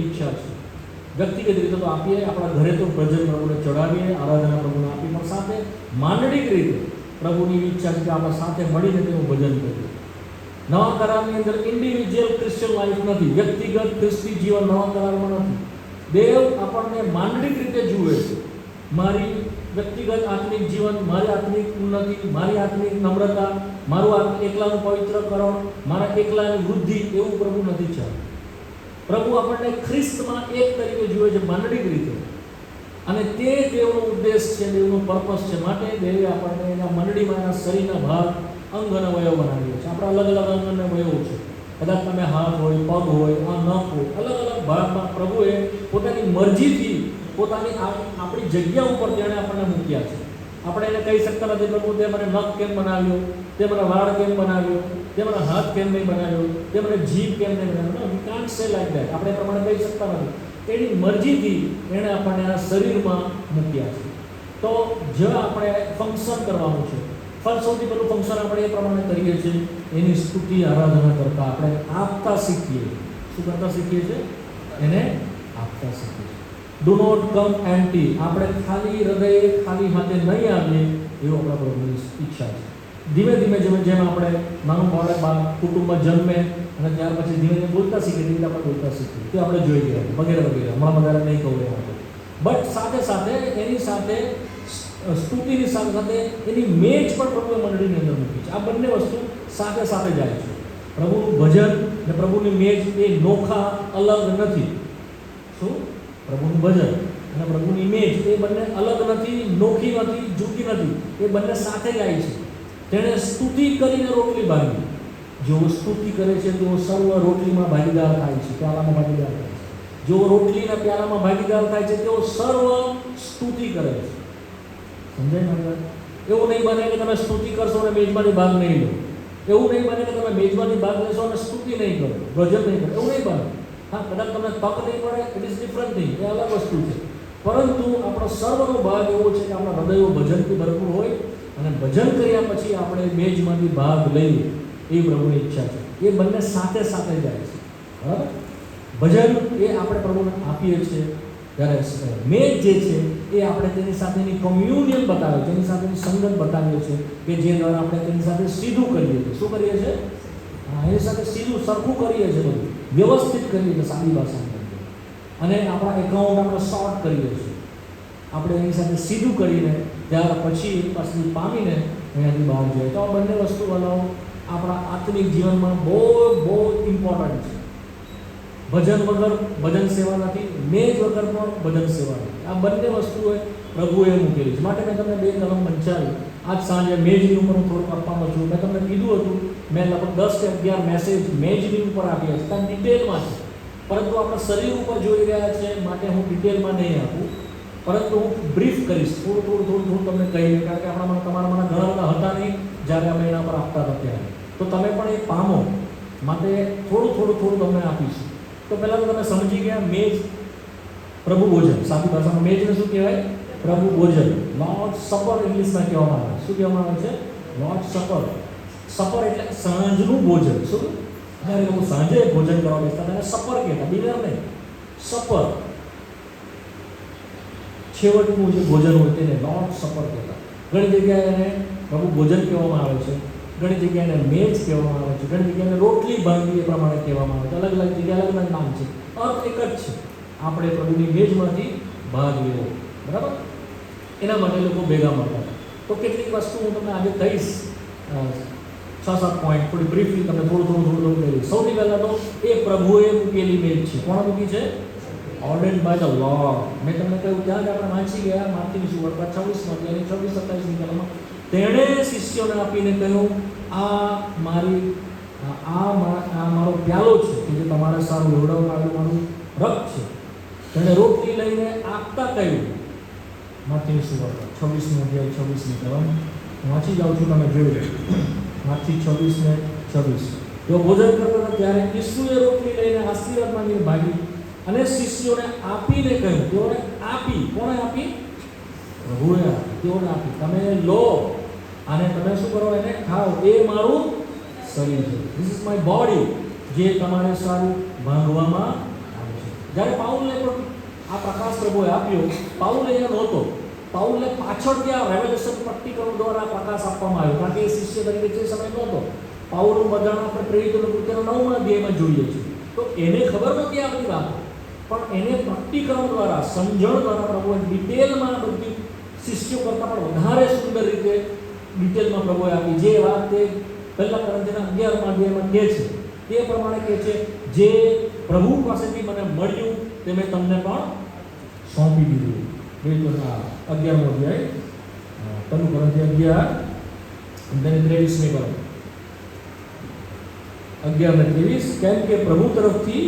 ઈચ્છા છે. વ્યક્તિગત રીતે તો આપીએ, આપણા ઘરે તો ભજન પ્રભુને ચડાવીએ, આરાધના પ્રભુને આપીએ, પણ સાથે માંડલિક રીતે પ્રભુની ઈચ્છા છે કે આપણે સાથે મળીને તેનું ભજન કરીએ. નવા કરારની અંદર ઇન્ડિવિજ્યુઅલ ક્રિશ્ચિયન લાઈફ નથી, વ્યક્તિગત ખ્રિસ્તી જીવન નવા કરારમાં નથી. દેવ આપણને માંડલિક રીતે જુએ છે. મારી વ્યક્તિગત આત્મિક જીવન, મારી આત્મિક ઉન્નતિ, મારી આત્મિક નમ્રતા, મારું એકલાનું પવિત્રકરણ, મારા એકલાની વૃદ્ધિ, એવું પ્રભુ નથી ચાહતા. પ્રભુ આપણને ખ્રિસ્તમાં એક તરીકે જુએ છે, માંડલિક રીતે, અને તે દેવનો ઉદ્દેશ છે, દેવનો પર્પસ છે. માટે દેવે આપણને એના મંડળીમાં એના શરીરના ભાગ, અંગ અને વયો બનાવ્યો છે. આપણા અલગ અલગ અંગ અને વયો છે. કદાચ તમે હાથ હોય, પગ હોય, આ નખ હોય, અલગ અલગ ભાગમાં પ્રભુએ પોતાની મરજીથી પોતાની આપણી જગ્યા ઉપર તેણે આપણને મૂક્યા છે. આપણે એને કહી શકતા નથી પ્રભુ તે મને નખ કેમ બનાવ્યો, તે મને વાળ કેમ બનાવ્યો, તે મને હાથ કેમ નહીં બનાવ્યો, તે મને જીભ કેમ નહીં બનાવ્યો. વી કાન્ટ સે લાઈક ધેટ. આપણે એ પ્રમાણે કહી શકતા નથી. એની મરજીથી એણે આપણને આ શરીરમાં મૂક્યા છે. તો જો આપણે ફંક્શન કરવાનું છે, સૌથી પહેલું ફંક્શન આપણે એ પ્રમાણે કરીએ છીએ, એની સ્તુતિ આરાધના કરતા આપણે આપતા શીખીએ. શું કરતા શીખીએ છીએ? એને આપતા શીખીએ. Do not come empty. આપણે ખાલી હૃદયે, ખાલી હાથે નહીં આવીએ, એવું આપણા પ્રભુની ઈચ્છા છે. ધીમે ધીમે જેમ આપણે નાનું બાળક કુટુંબમાં જન્મે અને ત્યાર પછી ધીમે ધીમે બોલતા શીખીએ, ધીમે આપણે બોલતા શીખીએ, તે આપણે જોઈ ગયા વગેરે વગેરે. હમણાં વધારે નહીં કહું એ માટે. બટ સાથે સાથે એની સાથે સ્તુતિની સાથે સાથે એની મેજ પણ પ્રભુએ મંડળીની અંદર મૂકી છે. આ બંને વસ્તુ સાથે સાથે જાય છે. પ્રભુનું ભજન અને પ્રભુની મેજ એ નોખા અલગ નથી. શું? પ્રભુનું ભજન અને પ્રભુની મેજ એ બંને અલગ નથી, નોખી નથી, જુદી નથી. એ બંને સાથે જાય છે. તેણે સ્તુતિ કરીને રોટલી બાંધી. જેઓ સ્તુતિ કરે છે તેઓ સર્વ રોટલીમાં ભાગીદાર થાય છે, પ્યાલામાં ભાગીદાર થાય છે. જેઓ રોટલીના પ્યાલામાં ભાગીદાર થાય છે તેઓ સર્વ સ્તુતિ કરે છે. સમજાય મારી વાત? એવું નહીં બને કે તમે સ્તુતિ કરશો અને મેજબાની ભાગ નહીં લો. એવું નહીં બને કે તમે મેજબાની ભાગ લેશો અને સ્તુતિ નહીં કરો, ભજન નહીં કરો. એવું નહીં બને. હા, કદાચ તમને તક નહીં મળે, ઇટ ઇઝ ડિફરન્ટ થિંગ, એ અલગ વસ્તુ છે. પરંતુ આપણો સર્વનો ભાગ એવો છે કે આપણા હૃદયો ભજનથી ભરપૂર હોય અને ભજન કર્યા પછી આપણે મેજમાંથી ભાગ લઈએ, એ પ્રભુની ઈચ્છા છે. એ બંને સાથે સાથે જાય છે. બરાબર? ભજન એ આપણે પ્રભુને આપીએ છીએ, જ્યારે મેજ જે છે એ આપણે તેની સાથેની કોમ્યુનિયન બતાવે છે, તેની સાથેની સંગત બતાવીએ છીએ, કે જે દ્વારા આપણે તેની સાથે સીધું કરીએ છીએ. શું કરીએ છીએ? હા, એની સાથે સીધું સરખું કરીએ છીએ, બધું વ્યવસ્થિત કરીએ છીએ, સાદી ભાષામાં. અને આપણા એકાઉન્ટ આપણે શોર્ટ કરીએ છીએ. આપણે એની સાથે સીધું કરીને ત્યાર પછી પાછી પામીને એનાથી બહાર જઈએ. તો આ બંને વસ્તુઓ આપણા આત્મિક જીવનમાં બહુ બહુ ઇમ્પોર્ટન્ટ છે. ભજન વગર ભજન સેવા નથી, મેજ વગર પણ ભજન સેવા નથી. આ બંને વસ્તુઓ પ્રભુએ મૂકેલી છે. માટે મેં તમને 2 કલમ વંચાવી. આજ સાંજે મેજની ઉપર હું થોડુંક આપવાનો છું. મેં તમને કીધું હતું, મેં લગભગ 10 કે 11 મેસેજ મેજની ઉપર આપ્યા છે, ત્યાં ડિટેલમાં છે. પરંતુ આપણે શરીર ઉપર જોઈ રહ્યા છે, માટે હું ડિટેલમાં નહીં આપું, પરંતુ હું બ્રીફ કરીશ, થોડું તમને કહીએ. કારણ કે આપણામાં તમારામાં ઘણા બધા હતા નહીં જ્યારે અમે એના પર આપતા હતા ત્યારે. તો તમે પણ એ પામો, માટે થોડું તમને આપીશું. તો પહેલાં તો તમે સમજી ગયા, મેજ પ્રભુ ભોજન. સાદી ભાષામાં મેજને શું કહેવાય? પ્રભુ ભોજન. લોર્ડ સપર ઇંગ્લિશમાં કહેવામાં આવે. શું કહેવામાં આવે છે? Lord supper. સપર એટલે સાંજનું ભોજન. શું? જ્યારે લોકો સાંજે ભોજન કરવા બેસતા તેને સપર કહેતા, ડિનર નહીં, સપર. છેવટનું જે ભોજન હોય તેને લોર્ડ સપર કહેતા. ઘણી જગ્યાએ એને પ્રભુ ભોજન કહેવામાં આવે છે, ઘણી જગ્યાએ એને મેજ કહેવામાં આવે છે, ઘણી જગ્યાએ રોટલી બાંધી એ પ્રમાણે કહેવામાં આવે છે. અલગ અલગ જગ્યાએ અલગ અલગ નામ છે. અર્થ એક જ છે, આપણે પ્રભુની મેજમાંથી ભાગ લેવો. બરાબર? એના માટે લોકો ભેગા મળતા. તો કેટલીક વસ્તુ હું તમને આજે કહીશ, 6-7 પોઈન્ટ થોડી બ્રીફલી તમને થોડું કહીશ. સૌથી પહેલાં તો એ પ્રભુએ મૂકેલી મેજ છે. કોણ મૂકી છે? Ordered by the Lord. મેં તમને કહ્યું ત્યાં જ આપણે વાંચી ગયા માર્કની સુવાર્તા 26 અને 26-27 કલમમાં. તેણે શિષ્યોને આપીને કહ્યું, આ મારો પ્યાલો છે કે જે તમારે સારું લેવડાવવામાં આવેલું મારું રક્ત છે. તેણે રોટલી લઈને આપતા કહ્યું. માર્કની સુવાર્તા 26 કલમ વાંચી જાઉં છું, તમે જોઈ લો. માર્કથી 26 જો ભોજન કરતા હતા ત્યારે ઈસુએ રોટલી લઈને આશીર્વાદ માંગીને ભાગી અને શિષ્યોને આપીને કહ્યું. તેઓને આપી. કોણે આપી? પ્રભુએ આપી. તેઓને આપી, તમે લો અને તમે શું કરો? એને ખાઓ. એ મારું શરીર છે. ધીસ ઇઝ માય બોડી, જે તમારે સારું ભાંગવામાં આવે છે. જ્યારે પાઉલને પણ આ પ્રકાશ પ્રભુએ આપ્યો, પાઉલ અહીંયા નહોતો. પાઉલને પાછળથી આ રેવલેશન પ્રેક્ટિકલ દ્વારા પ્રકાશ આપવામાં આવ્યો, કારણ કે એ શિષ્ય તરીકે તે સમય નહોતો. પાઉલનું બધાનું આપણે પ્રેરિતોના કૃત્યના 9મા અધ્યાયમાં જોઈએ છીએ. તો એને ખબર નહોતી આ બધી વાતો, પણ એને પ્રેક્ટિકલ દ્વારા, સમજણ દ્વારા પ્રભુએ ડિટેલમાં બધી શિષ્યો કરતાં પણ વધારે સુંદર રીતે ડિટેલમાં પ્રભુએ આપી. જે વાત તે પહેલા કોરિન્થીના 11મા અધ્યાયમાં કહે છે, તે પ્રમાણે કહે છે, જે પ્રભુ પાસેથી મને મળ્યું તે મેં તમને પણ સોંપી દીધું. 11મો અધ્યાય, પહેલું કોરિન્થી 11:23 કરો. 11:23, કેમ કે પ્રભુ તરફથી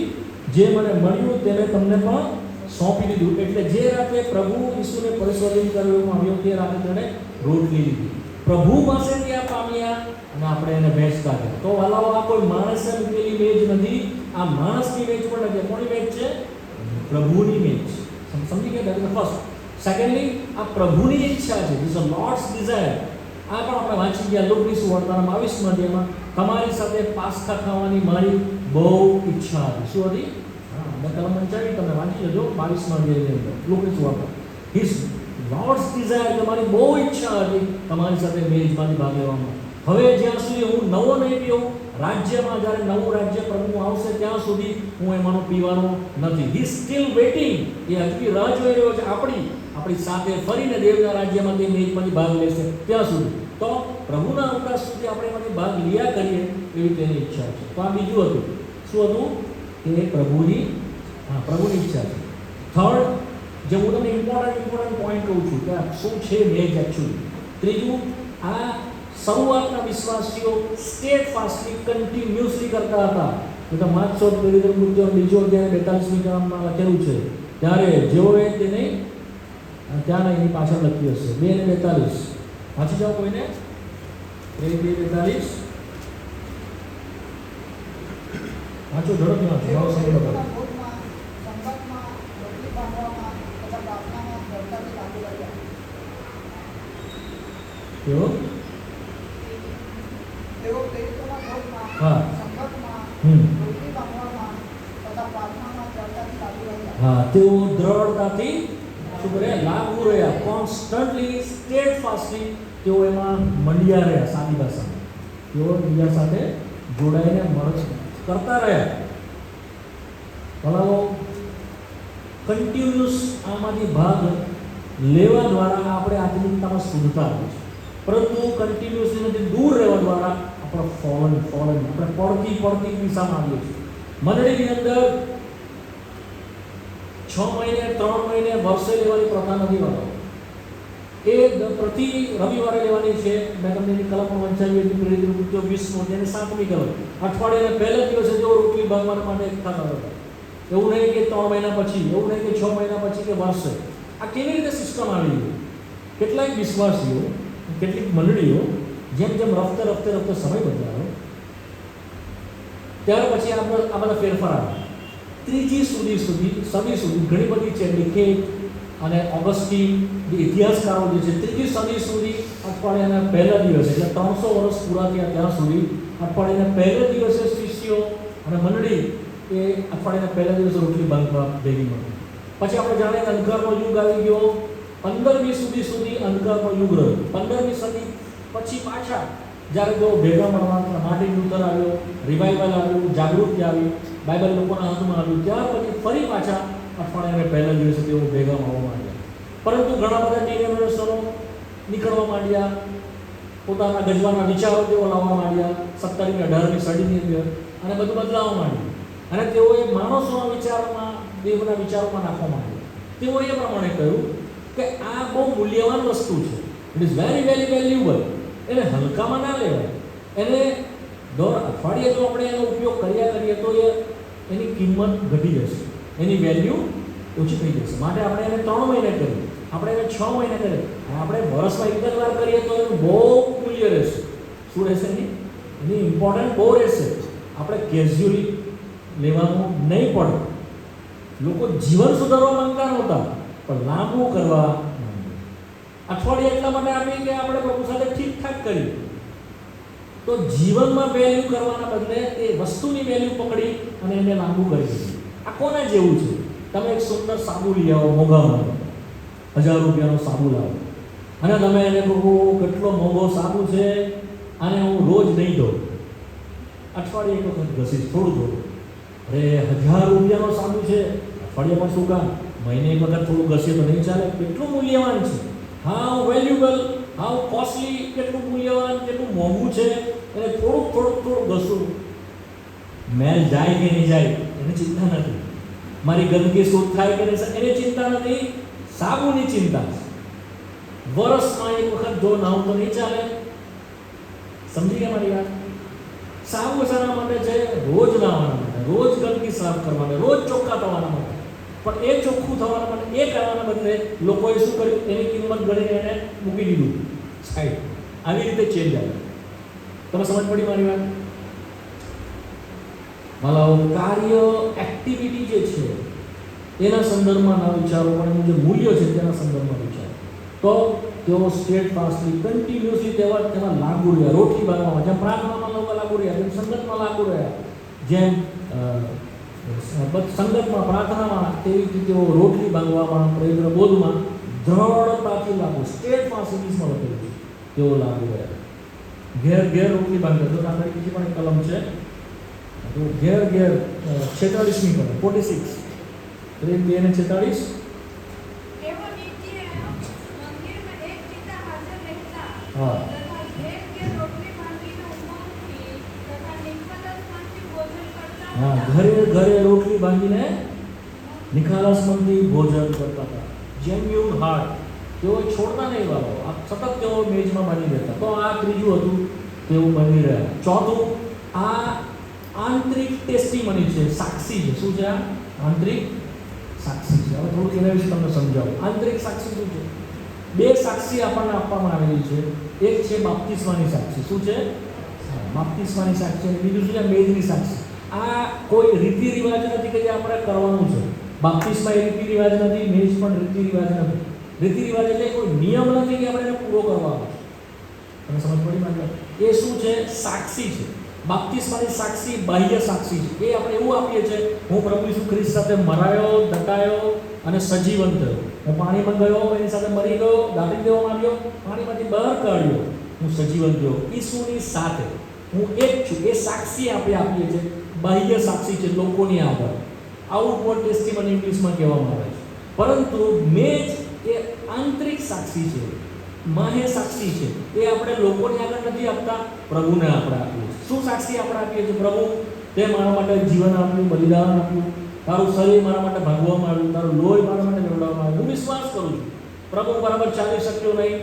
જે મને મળ્યું તેને તમને પણ સોંપી દીધું. એટલે જે રાતે પ્રભુ ઈસુને પરિશોધન કરવામાં આવ્યો તે રાતે તેણે રોટલી લીધી. પ્રભુ પાસેથી આ પામ્યા અને આપણે એને વહેંચતા ગયા. તો વાલાઓ, આ કોઈ માણસે મૂકેલી મેજ નથી, આ માણસની મેજ પણ નથી. કોની મેજ છે? પ્રભુની મેજ. સમજી ગયા? That is the first. Secondly, આ પ્રભુની ઈચ્છા છે, ધીસ ઇઝ લોર્ડ્સ ડિઝાયર. આ પણ આપણે વાંચી ગયા લોકની સુવાર્તાના 22મા અધ્યાયમાં, તમારી સાથે પાસ્કા ખાવાની મારી બહુ ઈચ્છા હતી. શું હતી? મેં કલમ વંચાવી, તમે વાંચી લેજો 22મા અધ્યાયની અંદર લોકની સુવાર્તા. હિઝ લોર્ડ્સ ડિઝાયર, તમારી બહુ ઈચ્છા હતી તમારી સાથે મેજમાંથી ભાગ લેવામાં. હવે જ્યાં સુધી હું નવો નહીં પીઉં, રાજ્યમાં જ્યારે નવું રાજ્ય પ્રભુ આવશે ત્યાં સુધી હું એમાંનો પીવાનો નથી. હી સ્ટીલ વેઇટિંગ, એ હજી રાહ જોઈ રહ્યો છે આપણી સાથે ફરીને દેવના રાજ્યમાં તે મેજમાંથી ભાગ લેશે ત્યાં સુધી. તો પ્રભુના અવકાશ સુધી આપણે એમાંથી ભાગ લીયા કરીએ એવી તેની ઈચ્છા છે. તો આ બીજું હતું. શું હતું? કે પ્રભુની ઈચ્છા છે. થર્ડ, જે હું તમને ઇમ્પોર્ટન્ટ પોઈન્ટ કહું છું કે શું છે મેજ એકચ્યુઅલી. ત્રીજું, આ શરૂઆતના વિશ્વાસીઓ સ્ટેડફાસ્ટલી, કન્ટિન્યુઅસલી કરતા હતા. તો વાંચશો પ્રેરિતોના કૃત્યો બીજો અધ્યાય 42મી કલમમાં લખેલું છે. ત્યારે જેઓએ તેને ત્યાં એની પાછળ લખ્યું હશે 2:42. વાંચી જાઓ કોઈને. 2:42 વાંચો, ઝડપથી વાંચો. મારો સમય બતાવો. તેઓ દ્રઢતાથી શું કરે? લાગુ રહ્યા. કોન્સ્ટન્ટલી, સ્ટેડફાસ્ટલી તેઓ એમાં મંડ્યા રહ્યા. સાદી ભાષામાં તેઓ બીજા સાથે જોડાઈને કરતા રહ્યા. ભલાઓ, કન્ટિન્યુઅસ આમાંથી ભાગ લેવા દ્વારા આપણે આધુનિકતામાં શુદ્ધતા આવે છે, પરંતુ કન્ટિન્યુઅસલી દૂર રહેવા દ્વારા આપણે ફોલન આપણે પડતી દિશામાં આવીએ છીએ. મંડળીની અંદર 6 મહિને, 3 મહિને, વર્ષે લેવાની પ્રથા નથી વાળો. એ પ્રતિ રવિવારે લેવાની છે. મેં તમને એની કલમ પણ વંચાવી હતી, પ્રેરિતોના કૃત્યો 20મો અધ્યાયની 7મી કલમ. અઠવાડિયાના પહેલા દિવસે તેઓ રોટલી ભાગવા માટે એકઠા થતા. એવું નહીં કે 3 મહિના પછી, એવું નહીં કે 6 મહિના પછી કે વર્ષે. આ કેવી રીતે સિસ્ટમ આવી ગઈ? કેટલાક વિશ્વાસીઓ, કેટલીક મંડળીઓ જેમ રફતે સમય બદલાયો, ત્યાર પછી આ બધા ફેરફાર આવ્યા. 3જી સદી સુધી ઘણી બધી છે. ડિકેટ અને ઓગસ્ટીન, જે ઇતિહાસકારો જે છે, 3જી સદી સુધી અઠવાડિયાના પહેલા દિવસે, એટલે 300 વર્ષ પૂરા થયા ત્યાં સુધી અઠવાડિયાના પહેલા દિવસે શિષ્યો અને મંડળી એ અઠવાડિયાના પહેલા દિવસે રોટલી બાંધવા ભેગી મળી. પછી આપણે જાણીએ કે અંધકારનો યુગ આવી ગયો. 15મી સદી સુધી અંધકારનો યુગ રહ્યો. 15મી સદી પછી પાછા જ્યારે જો ભેગા મળવાના માર્ટિન લ્યુથર આવ્યો, રિવાઇવલ આવ્યું, જાગૃતિ આવી, બાઇબલ લોકોના હાથમાં આવ્યું, ત્યાર પછી ફરી પાછા અઠવાડિયાના પહેલા દિવસે તેઓ ભેગા મળવા માંડ્યા. પરંતુ ઘણા બધા ટીનેજર્સો નીકળવા માંડ્યા, પોતાના ગજવાના વિચારો તેઓ લાવવા માંડ્યા 17મી 18મી સદીની અંદર, અને બધું બદલાવવા માંડ્યું. અને તેઓએ માણસોના વિચારોમાં, દેવના વિચારોમાં નાખવા માંડ્યા. તેઓએ એ પ્રમાણે કહ્યું કે આ બહુ મૂલ્યવાન વસ્તુ છે, ઇટ ઇઝ વેરી વેલ્યુએબલ, એને હલકામાં ના લેવાય. એને દર અઠવાડિયે જો આપણે એનો ઉપયોગ કર્યા કરીએ તો એની કિંમત ઘટી જશે, એની વેલ્યુ ઓછી થઈ જશે. માટે આપણે એને 3 મહિને કરીએ, આપણે એને 6 મહિને કરીએ, અને આપણે વર્ષમાં એક જ વાર કરીએ તો એનું બહુ મૂલ્ય રહેશે. શું રહેશે? એની ઇમ્પોર્ટન્ટ બહુ રહેશે. આપણે કેઝ્યુઅલી લેવાનું નહીં પડે. લોકો જીવન સુધારવા માંગતા નહોતા, પણ લાંબુ કરવા અઠવાડિયે એટલા માટે આપી કે આપણે પ્રભુ સાથે ઠીકઠાક કરીએ. તો જીવનમાં વેલ્યુ કરવાના બદલે એ વસ્તુની વેલ્યુ પકડી અને એને લાંબુ કરી દીધું. આ કોના જેવું છે? તમે એક સુંદર સાબુ લઈ આવો મોંઘામાં, 1000 રૂપિયાનો સાબુ લાવો અને તમે એને કહો કેટલો મોંઘો સાબુ છે, આને હું રોજ નહીં ધોઉં, અઠવાડિયે એક વખત ઘસીશ થોડું થોડું. અરે 1000 રૂપિયાનો સાબુ છે, અઠવાડિયામાં શું કામ, મહિને એક વખત થોડું ઘસીએ તો નહીં ચાલે? કેટલું મૂલ્યવાન છે, હાઉ વેલ્યુબલ, હાઉ કોસ્ટલી, કેટલું મૂલ્યવાન, કેટલું મોંઘું છે. એને થોડુંક ઘસું, મેલ જાય કે નહીં જાય એની ચિંતા નથી, મારી ગંદકી શુદ્ધ થાય કે નહીં એની ચિંતા નથી, સાબુની ચિંતા છે. વર્ષમાં એક વખત જો નાવું તો નહીં ચાલે. સમજી ગયા મારી વાત? સાબુ શાના માટે છે? રોજ નાહવાના માટે, રોજ ગંદકી સાફ કરવાના, રોજ ચોખ્ખા થવાના માટે. પણ એ ચોખ્ખું થવાના માટે એ કરવાના બદલે લોકોએ શું કર્યું, એની કિંમત ગણીને એને મૂકી દીધું સાઈડ. આવી રીતે ચેન્જ આવ્યો. તમે સમજ પડી મારી વાત? મારો કાર્ય એક્ટિવિટી જે છે એના સંદર્ભમાં ના વિચારો, પણ એનું જે મૂલ્ય છે તેના સંદર્ભમાં વિચારો, તો તેઓ સ્ટેટ ફાસ્ટલી કન્ટિન્યુઅસલી તેમાં લાગુ રહ્યા. રોટલી બાંધવામાં જેમ પ્રાર્થનામાં લોકો લાગુ રહ્યા, જેમ સંગતમાં લાગુ રહ્યા, જેમ સંગતમાં પ્રાર્થનામાં, તેવી રીતે તેઓ રોટલી બાંધવામાં, પ્રયોજન બોધમાં દ્રઢતાથી લાગુ, સ્ટેટ ફાસ્ટ ઇંગ્લિશમાં લખેલું છે, તેઓ લાગુ રહ્યા. ઘેર ઘેર રોટલી બાંધે. તો આપણે બીજી પણ એક કલમ છે, તો ઘેર ઘેર 46મી કલમ 46 2 ને 46. હા, હા, ઘરે ઘરે રોટલી બાંધીને નિખાલસ મનથી ભોજન કરતા હતા. જેન્યુન હાર્ટ, તેઓ છોડતા નહીં વાળો, આ સતત તેઓ મેજમાં બની રહેતા. તો આ ત્રીજું હતું, તેઓ બની રહ્યા. ચોથું, આ આંતરિક ટેસ્ટિમની છે, સાક્ષી છે. શું છે આ આંતરિક સાક્ષી છે? હવે થોડુંક એના વિશે તમને સમજાવું. આંતરિક સાક્ષી શું છે? 2 સાક્ષી આપણને આપવામાં આવેલી છે. એક છે બાપ્તિસ્માની સાક્ષી. શું છે? બાપ્તિસ્માની સાક્ષી. અને બીજું શું છે? મેજની સાક્ષી. આ કોઈ રીતિ રિવાજ નથી કે જે આપણે કરવાનું છે. બાપ્તિસ્મા એ રીતિ રિવાજ નથી, મેજ પણ રીતિ રિવાજ નથી. રીતિ રિવાજ એટલે કોઈ નિયમ નથી કે આપણે એને પૂરો કરવાનો છે. તમે સમજ પડી મારી? એ શું છે? સાક્ષી છે. બાપ્તિસ્માની સાક્ષી બાહ્ય સાક્ષી છે. એ આપણે એવું આપીએ છીએ, હું પ્રભુ ઈસુ ખ્રિસ્ત સાથે મરાયો, દટાયો અને સજીવન થયો. હું પાણીમાં ગયો, એની સાથે મરી ગયો, દાટી દેવામાં આવ્યો, પાણીમાંથી બહાર કાઢ્યો, હું સજીવન થયો ઈસુની સાથે, હું એક છું. એ સાક્ષી આપણે આપીએ છીએ. બાહ્ય સાક્ષી છે, લોકોની આગળ. આઉટવર્ડ ટેસ્ટિમની ઇંગ્લિશમાં કહેવામાં આવે છે. પરંતુ મેજ એ આંતરિક સાક્ષી છે, માહે સાક્ષી છે. એ આપણે લોકોની આગળ નથી આપતા, પ્રભુને આપણે આપીએ છીએ. શું સાક્ષી આપણે આપીએ છીએ? પ્રભુ, તે મારા માટે જીવન આપ્યું, બલિદાન આપ્યું, તારું શરીર મારા માટે ભાગવામાં આવ્યું, તારું લોહી મારા માટે લેવડાવવામાં આવ્યું. હું વિશ્વાસ કરું છું, પ્રભુ બરાબર ચાલી શક્યો નહીં,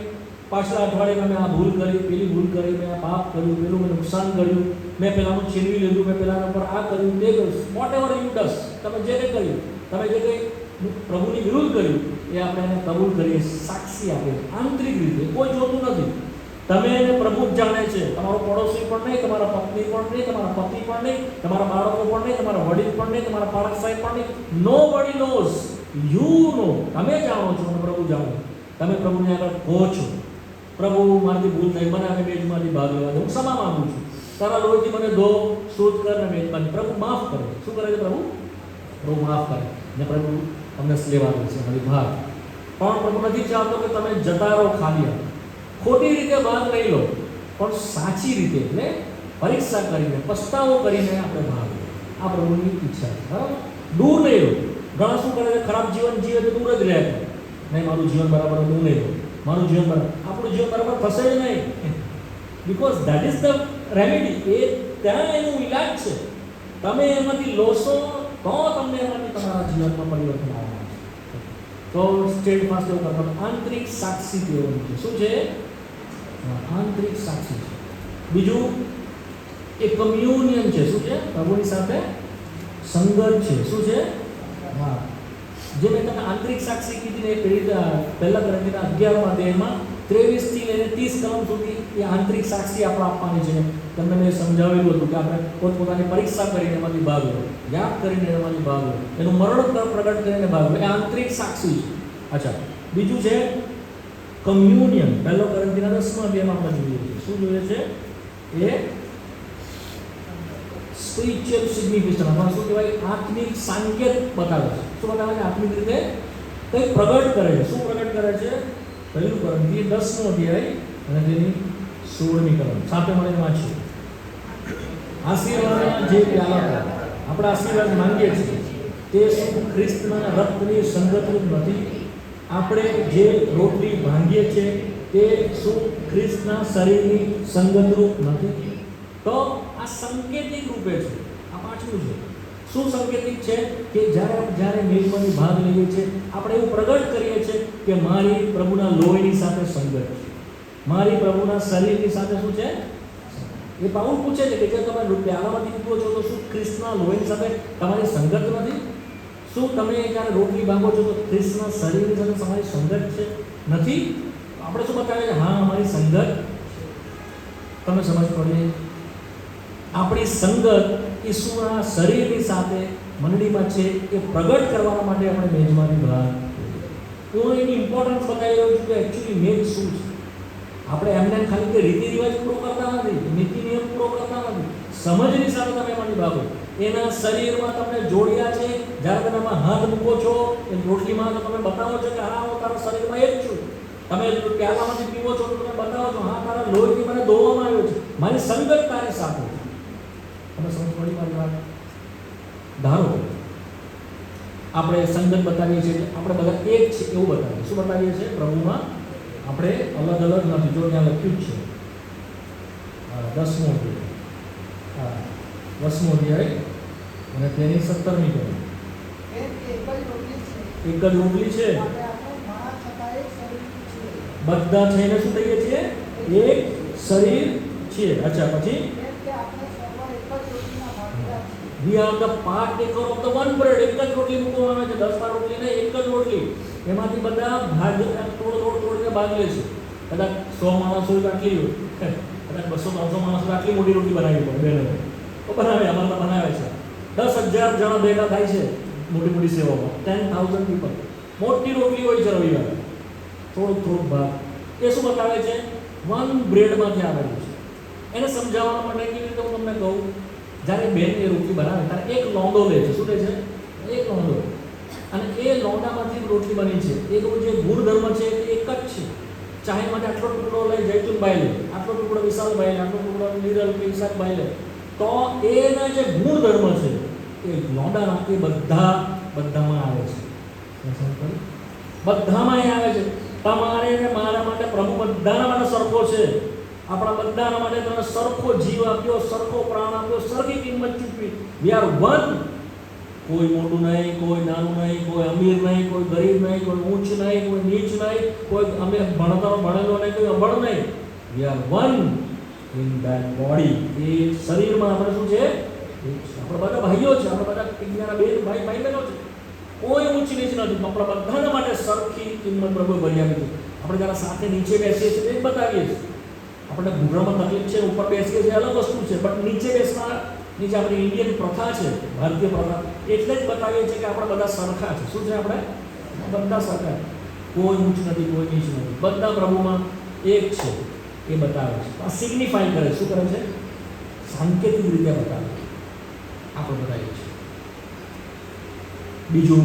પાછલા અઠવાડિયામાં મેં આ ભૂલ કરી, પેલી ભૂલ કરી, મેં આ પાપ કર્યું, પેલું મેં નુકસાન કર્યું, મેં પેલાનું છીનવી લીધું, મેં પેલાના પર આ કર્યું, તે કર્યું. વોટ એવર યુ ડસ, તમે જે કંઈ કર્યું, તમે જે કંઈ પ્રભુની વિરુદ્ધ કર્યું, એ આપણે એને કબૂલ કરીએ, સાક્ષી આપીએ આંતરિક રીતે. કોઈ જોતું નથી, તમે એને પ્રભુ જ જાણે છે. તમારો પડોશી પણ નહીં, તમારા પત્ની પણ નહીં, તમારા પતિ પણ નહીં, તમારા બાળકો પણ નહીં, તમારા વડીલ પણ નહીં, તમારા પાલક સાહેબ પણ નહીં. Nobody knows, you know. તમે જાણો છો અને પ્રભુ જાણો. તમે પ્રભુને આગળ કહો છો, પ્રભુ મારાથી ભૂલ થઈ, મને આ મેજમાંથી ભાગ લેવા દે, હું ક્ષમા માંગુ છું, તારા લોહીથી મને ધો, શુદ્ધ કર ને મેજમાંથી. પ્રભુ માફ કરે. શું કરે છે પ્રભુ? પ્રભુ માફ કરે ને પ્રભુ તમને લેવા દે છે મારી ભાગ. પણ પ્રભુ નથી ચાહતો કે તમે જતા રહો ખાલી. ખોટી રીતે ભાગ લઈ લો, પણ સાચી રીતે, એટલે પરીક્ષા કરીને, પસ્તાવો કરીને આપણે ભાગ લો. આ પ્રભુની ઈચ્છા છે. બરાબર? દૂર નહીં રહો. ઘણા શું કરે છે? ખરાબ જીવન જીવે તો દૂર જ રહે. નહીં, મારું જીવન બરાબર હું નહીં રહું, મારું જીવન બરાબર. આપણું જીવન બરાબર થશે જ નહીં. Because that is the remedy. એ ત્યાં એનું ઇલાજ છે. તમે એમાંથી લોશો તો તમને એમાંથી તમારા જીવનમાં પરિવર્તન આવવાનું છે. તો સ્ટેટ ફાસ્ટ એવું કરવાનું. આંતરિક સાક્ષી કહેવાનું છે. શું છે? આંતરિક સાક્ષી છે. બીજું એ કમ્યુનિયન છે. શું છે? પ્રભુની સાથે સંગત છે. શું છે? હા, જે મેં તમને આંતરિક સાક્ષી કીધી ને, પહેલા કરંટીના 11મા અધ્યાયમાં 23 થી લઈને 30 કલમ સુધી એ આંતરિક સાક્ષી આપણે આપવાની છે. તમને મેં સમજાવેલું હતું કે આપણે પોતપોતાની પરીક્ષા કરીને એમાંથી ભાગ લો, યાદ કરીને એમાંથી ભાગ લો, એનું મરણ પ્રગટ કરીને ભાગ લો. એ આંતરિક સાક્ષી છે. અચ્છા, બીજું છે કમ્યુનિયન. પહેલો કરંટીના 10મા અધ્યાયમાં આપણે જોઈએ છીએ. શું જોઈએ છે? એ સ્પિરિચ્યુઅલ સિગ્નિફિકન્સ અથવા શું કહેવાય આત્મિક સંકેત બતાવે છે. શું બતાવે છે? આત્મિક રીતે કંઈક પ્રગટ કરે છે. શું પ્રગટ કરે છે? પહેલું કોરિન્થી 10નો અધ્યાય અને તેની 16મી કલમ સાથે મળીને વાંચીએ. આશીર્વાદના જે પ્યાલા આપણે આશીર્વાદ માંગીએ છીએ તે શું ખ્રિસ્તના રક્તની સંગતરૂપ નથી? આપણે જે રોટલી ભાંગીએ છીએ તે શું ખ્રિસ્તના શરીરની સંગતરૂપ નથી? તો આ સંકેતિક રૂપે છે. આ પાછલું છે. શું સંકેતિક છે? કે જ્યારે મેલમાંથી ભાગ લઈએ છીએ આપણે એવું પ્રગટ કરીએ છીએ કે મારી પ્રભુના લોહીની સાથે સંગત છે, મારી પ્રભુના શરીરની સાથે શું છે. એ પાઉલ પૂછે છે કે જે તમે પ્યાલામાંથી પીવો છો તો શું ખ્રિસ્તના લોહીની સાથે તમારી સંગત નથી? શું તમે જ્યારે રોટલી ભાંગો છો તો ખ્રિસ્તના શરીરની સાથે તમારી સંગત છે નથી? આપણે શું બતાવે છે? હા, અમારી સંગત. તમે સમજ પડી? આપણી સંગત ઈસુના શરીરની સાથે મંડળીમાં છે એ પ્રગટ કરવા માટે આપણે મેજમાંથી બહાર હું એની ઇમ્પોર્ટન્સ બતાવી રહ્યો છું કે એકચ્યુઅલી મેજ શું છે. આપણે એમને ખાલી કે રીતિ રિવાજ પૂરો કરતા નથી, નીતિ નિયમ પૂરો કરતા નથી, સમજની સાથે તમે એમાંથી ભાગો. એના શરીરમાં તમને જોડ્યા છે. જ્યારે તમે એમાં હાથ મૂકો છો એ રોટલીમાં તો તમે બતાવો છો કે હા હું તારા શરીરમાં એક છું. તમે પ્યાલામાંથી પીવો છો તો તમે બતાવો છો હા તારા લોહીથી મને ધોવામાં આવ્યો છે, મારી સંગત તારી સાથે છે. તમે સમજ પડી મારી વાત? ધારો આપણે સંગત બતાવીએ છીએ, આપણે બધા એક છે એવું બતાવીએ. શું બતાવીએ છીએ? પ્રભુમાં આપણે અલગ અલગ નથી. જો ત્યાં લખ્યું જ છે 10મો અધ્યાય, 10મો અધ્યાય અને તેની 17મી કલમ. એક જ રોટલી છે, બધા થઈને શું થઈએ છીએ? એક શરીર છીએ. અચ્છા, પછી we are the partaker of the one bread. એક જ રોટલી મૂકવામાં આવે છે, 10 રોટલી નહીં, એક જ રોટલી. એમાંથી બધા ભાગ તોડીને ભાગ લે છે. કદાચ 100 માણસો આટલી હોય, કદાચ 200-300 માણસો આટલી મોટી રોટલી બનાવી પડે બેનો તો બનાવે, અમારે બનાવે છે. 10,000 જણા ભેગા થાય છે મોટી મોટી સેવામાં, 10,000 પીપલ. મોટી રોટલી હોય છે રવિવારે, થોડુંક ભાગ. એ શું બતાવે છે? વન બ્રેડમાંથી આવેલું છે. એને સમજાવવા માટે કેવી રીતે હું તમને કહું, જ્યારે બેન એ રોટલી બનાવે ત્યારે એક લોંદો લે છે. શું લે છે? એક લોંદો. અને એ લોંડામાંથી રોટલી બની છે. એ જે ગુણધર્મ છે એ એક જ છે. ચાહે માટે આટલો ટુકડો લઈ જૈતુનભાઈ લે, આટલો ટુકડો વિશાલભાઈ લે, આટલો ટુકડો નિરલ કે ઈશાકભાઈ લે, તો એના જે ગુણધર્મ છે એ લોંડાના એ બધામાં આવે છે. બધામાં એ આવે છે. તમારે ને મારા માટે પ્રભુ બધાના માટે સરખો છે. આપણા બધાના માટે તમે સરખો જીવ આપ્યો, સરખો પ્રાણ આપ્યો, સરખી કિંમત ચૂકવી. વી આર વન. કોઈ મોટું નહીં, કોઈ નાનું નહીં, કોઈ અમીર નહીં, કોઈ ગરીબ નહીં, કોઈ ઊંચ નહીં, કોઈ નીચ નહીં, કોઈ અમે ભણેલો નહીં, કોઈ અભણ નહીં. We are one in that body. એ શરીરમાં આપણે શું છે? આપણે બધા ભાઈઓ છે, આપણે બધા એકબીજાના ભાઈ બહેનો છે. કોઈ ઊંચ નીચ નથી. આપણા બધાના માટે સરખી કિંમત પ્રભુએ ભરી આપી છે. આપણે જ્યારે સાથે નીચે બેસીએ છીએ એ બતાવીએ છીએ. આપણે ઘૂંટણમાં તકલીફ છે, ઉપર બેસીએ છીએ અલગ વસ્તુ છે, બટ નીચે બેસનાર નીચે આપણી ઇન્ડિયન પ્રથા છે, ભારતીય પ્રથા, એટલે જ બતાવીએ છીએ કે આપણે બધા સરખા છે. શું છે? આપણે બધા સરખા, કોઈ ઊંચ નથી, કોઈ નીચ નથી, બધા પ્રભુમાં એક છે એ બતાવે છે. આ સિગ્નિફાઈ કરે. શું કરે છે? સાંકેતિક રીતે બતાવે. આપણે બતાવીએ છીએ. બીજું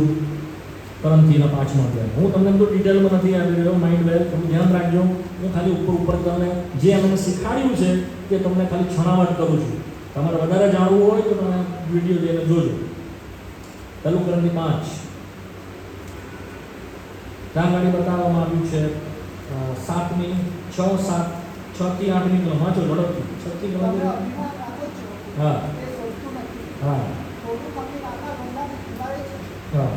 કરંથીના 5મો અધ્યાય. હું તમને તો ડિટેલમાં નથી આવી રહ્યો, માઇન્ડ વેલ થોડું ધ્યાન રાખજો. હું ખાલી ઉપર તમને જે અમને શીખવાડ્યું છે તે તમને ખાલી છણાવટ કરું છું. તમારે વધારે જાણવું હોય તો તમે વિડીયો જોઈને જોજો. પહેલું કરંથી 5 ત્યાં ગાડી બતાવવામાં આવ્યું છે 7મી 6-7 6થી 8મી કલમ. વાંચો ઝડપથી. 6થી કલમ. હા હા હા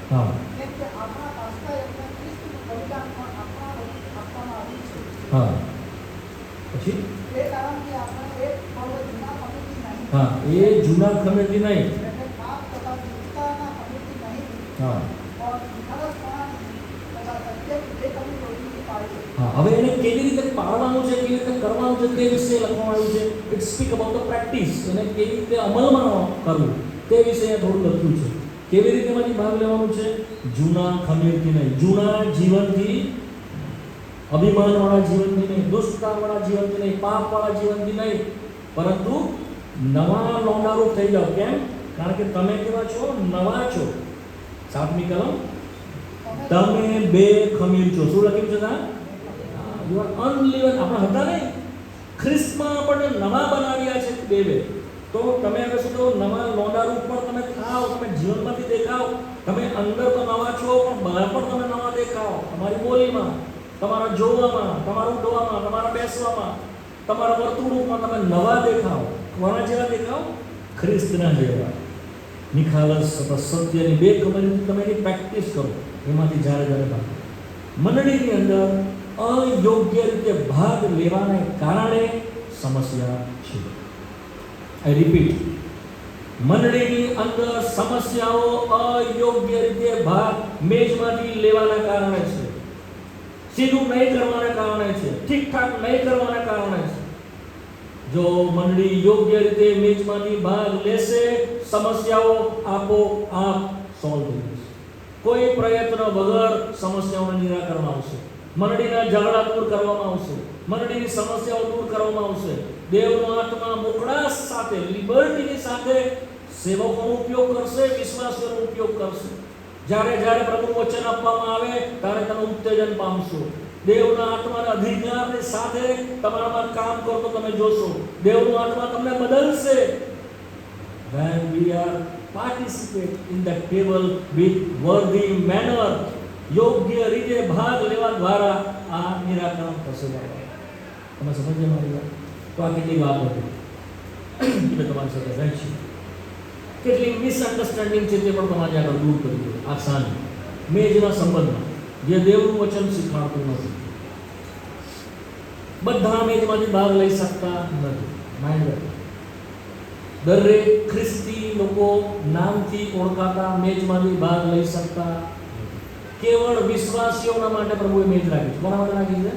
હા હા પછી હા એ જૂના ખમેથી નહીં. હા હા હવે એને કેવી રીતે પાળવાનું છે, કેવી રીતે કરવાનું છે તે વિશે લખવામાં આવ્યું છે. It speak about the practice. એને કેવી રીતે અમલમાં કરવું તે વિશે થોડું લખ્યું છે. કેવી રીતે એમાંથી ભાગ લેવાનું છે? જૂના ખમીરથી નહીં, જૂના જીવનથી, અભિમાનવાળા જીવનથી નહીં, દુષ્ટતાવાળા જીવનથી નહીં, પાપવાળા જીવનથી નહીં, પરંતુ નવા લોંડારૂપ થઈ જાઓ. કેમ? કારણ કે તમે કેવા છો? નવા છો. 7મી કલમ, તમે બે ખમીર છો. શું લખ્યું છે ત્યાં? You are unleavened. આપણે હતા નહીં, ખ્રિસ્તમાં આપણને નવા બનાવ્યા છે બે. તો તમે હવે શું કહો? નવા લોંડારૂપ પણ તમે ખાઓ, તમે જીવનમાંથી દેખાઓ. તમે અંદર તો નવા છો, પણ બહાર પણ તમે નવા દેખાઓ. તમારી બોલીમાં, તમારા જોવામાં, તમારા ઉડવામાં, તમારા બેસવામાં, તમારા વર્તણૂકમાં તમે નવા દેખાઓ. કોના જેવા દેખાઓ? ખ્રિસ્તના જેવા. નિખાલસ સત્યની બે ખબરની તમે એની પ્રેક્ટિસ કરો. એમાંથી જ્યારે ભાગ મંડળીની અંદર અયોગ્ય રીતે ભાગ લેવાને કારણે સમસ્યા છે. આઈ રિપીટ, મંડળીની અંદર સમસ્યાઓ અયોગ્ય રીતે ભાગ મેજમાંથી લેવાના કારણે છે. સીધું નહીં કરવાના કારણે છે. ઠીકઠાક નહીં કરવાના કારણે છે. જો મંડળી યોગ્ય રીતે મેજમાંથી ભાગ લેશે, સમસ્યાઓ આપોઆપ સોલ્વ થઈ જશે. કોઈ પ્રયત્ન વગર સમસ્યાઓનું નિરાકરણ આવશે. મંડળીના ઝઘડા દૂર કરવામાં આવશે. મંડળીની સમસ્યાઓ દૂર કરવામાં આવશે. દેવનો આત્મા મોકળાશ સાથે, લિબર્ટીની સાથે સેવકોનો ઉપયોગ કરશે, વિશ્વાસીઓનો ઉપયોગ કરશે. જ્યારે પ્રભુ વચન આપવામાં આવે ત્યારે તમે ઉત્તેજન પામશો. દેવના આત્માના અધિકારની સાથે તમારામાં કામ કરતો તમે જોશો. દેવનો આત્મા તમને બદલશે. When we are participate in the table with worthy manner, યોગ્ય રીતે ભાગ લેવા દ્વારા આ નિરાકરણ થશે. તમે સમજ્યા મારી વાત? તો આ કેટલી વાત હતી મેં તમારી સાથે વહેંચી. કેટલી મિસઅન્ડરસ્ટેન્ડિંગ છે તે પણ તમારે આગળ દૂર કરી દો. આ સાંજ મેજના સંબંધમાં જે દેવનું વચન શીખવાડતું નથી. બધા મેજમાંથી ભાગ લઈ શકતા નથી. માઇન્ડ રાખો, દરેક ખ્રિસ્તી લોકો નામથી ઓળખાતા મેજમાંથી ભાગ લઈ શકતા. કેવળ વિશ્વાસીઓના માટે પ્રભુએ મેજ રાખી છે. કોના માટે રાખી છે?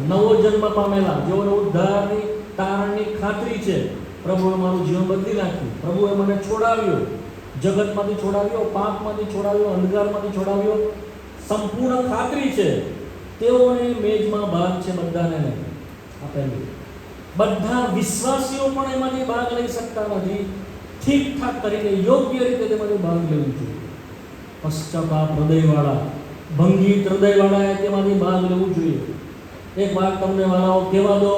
નવો જન્મ પામેલા, જેઓને ઉદ્ધારની તારણની ખાતરી છે. પ્રભુએ મારું જીવન બદલી નાખ્યું. પ્રભુએ મને છોડાવ્યો, જગતમાંથી છોડાવ્યો, પાપમાંથી છોડાવ્યો, અંધકારમાંથી છોડાવ્યો. સંપૂર્ણ ખાતરી છે. તેઓને મેજમાં ભાગ છે, બધાને નહીં. આ પહેલું. બધા વિશ્વાસીઓ પણ એમાંથી ભાગ લઈ શકતા નથી. ઠીકઠાક કરીને યોગ્ય રીતે તેમાંથી ભાગ લેવું જોઈએ. પશ્ચાતાપ હૃદયવાળા, ભંગીત હૃદયવાળાએ તેમાંથી ભાગ લેવું જોઈએ. એક વાત તમને વાલાઓ કહેવા દો,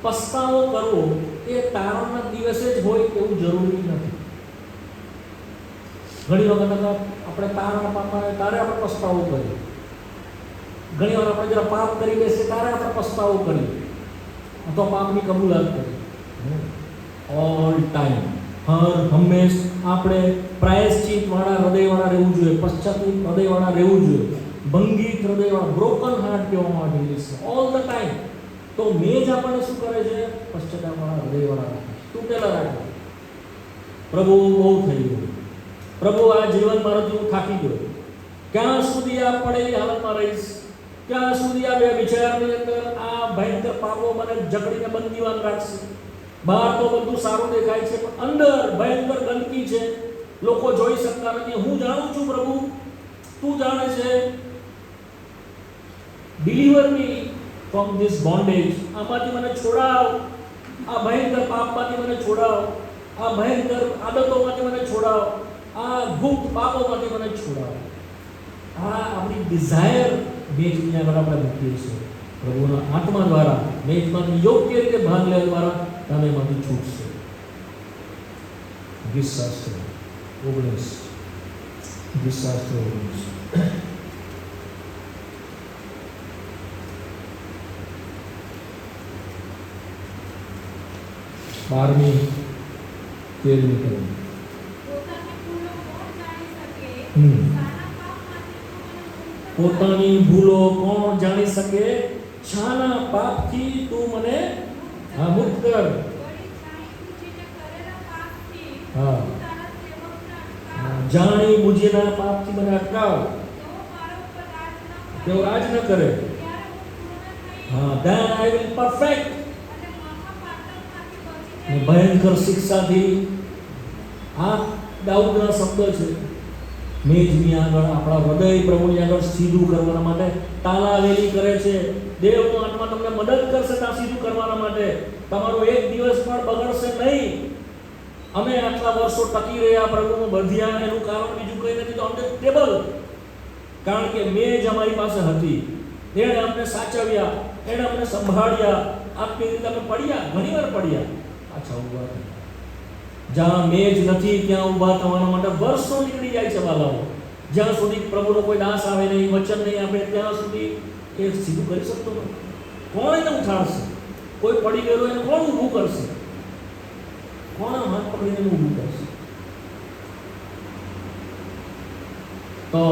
પસ્તાવો કરવો એ તારણના દિવસે જ હોય એવું જરૂરી નથી. ઘણી વખત આપણે તારણ પામવા ત્યારે આપણે પસ્તાવો કરીએ. ઘણી વાર આપણે જરા પાપ કરી બેસીએ ત્યારે આપણે પસ્તાવો કરીએ અથવા પાપની કબૂલાત કરીએ. ઓલ ટાઈમ, હંમેશ આપણે પ્રાયશ્ચિતવાળા હૃદયવાળા રહેવું જોઈએ, પશ્ચાતાપ હૃદયવાળા રહેવું જોઈએ, ભંગીત હૃદયવાળા, બ્રોકન હાર્ટ કહેવામાં આવે છે ઓલ ધ ટાઈમ. તો મેજ આપણને શું કરે છે? પશ્ચાતાપવાળા હૃદયવાળા રાખે, તૂટેલા રાખે. પ્રભુ બહુ થઈ ગયું, પ્રભુ આ જીવન મારાથી હું થાકી ગયો, ક્યાં સુધી આ પડેલી હાલતમાં રહીશ? ક્યાં સુધી આ બે વિચારની અંદર આ ભયંકર પાપો મને જકડીને બંદીવાન રાખશે? બહાર તો બધું સારું દેખાય છે, પણ અંદર ભયંકર ગંદકી છે, લોકો જોઈ શકતા નથી. હું જાણું છું પ્રભુ, તું જાણે છે. Deliver me from this bondage. આમાંથી મને છોડાવ, આ ભયંકર પાપમાંથી મને છોડાવ, આ ભયંકર આદતોમાંથી મને છોડાવ, આ ગુપ્ત પાપોમાંથી મને છોડાવ. આ આપણી ડિઝાયર મેજની આગળ આપણે મૂકીએ છીએ. પ્રભુના આત્મા દ્વારા મેજમાંથી યોગ્ય રીતે ભાગ લેવા દ્વારા તમે એમાંથી છૂટશે. ગીતશાસ્ત્ર 19, ગીતશાસ્ત્ર 19. બારમી 13મી કલમ. પોતાની ભૂલો કોણ જાણી શકે? છાના પાપથી તું મને મુક્ત કર. હા, જાણી બુજીના પાપથી મને અટકાવ, તેઓ રાજ ન કરે. હા, then I will perfect. ભયંકર શિક્ષાથી, આ દાઉદના શબ્દ છે, મેજની આગળ આપણા હૃદય પ્રભુની આગળ સીધું કરવા માટે તાલાવેલી કરે છે. દેવનો આત્મા તમને મદદ કરશે ત્યાં સીધું કરવા માટે. તમારો એક દિવસ પણ બગડશે નહીં. અમે આટલા વર્ષો ટકી રહ્યા પ્રભુમાં બધ્યા, એનું કારણ બીજું કંઈ નથી, તો અમને ટેબલ, કારણ કે મેજ અમારી પાસે હતી. એણે અમને સાચવ્યા, એણે અમને સંભાળ્યા. આત્મીય રીતે અમે પડ્યા, ઘણીવાર પડ્યા, પાછા ઊભા થયા. જ્યાં મેજ નથી ત્યાં ઊભા થવા માટે વર્ષો નીકળી જાય છે વાલાઓ. જ્યાં સુધી પ્રભુનો કોઈ દાસ આવે નહીં, વચન નહીં આપે, ત્યાં સુધી એ સીધું કરી શકતો નથી. કોણ એને ઉઠાડશે? કોઈ પડી ગયેલો એને કોણ ઊભું કરશે? કોણ હાથ પકડીને ઊભું કરશે? તો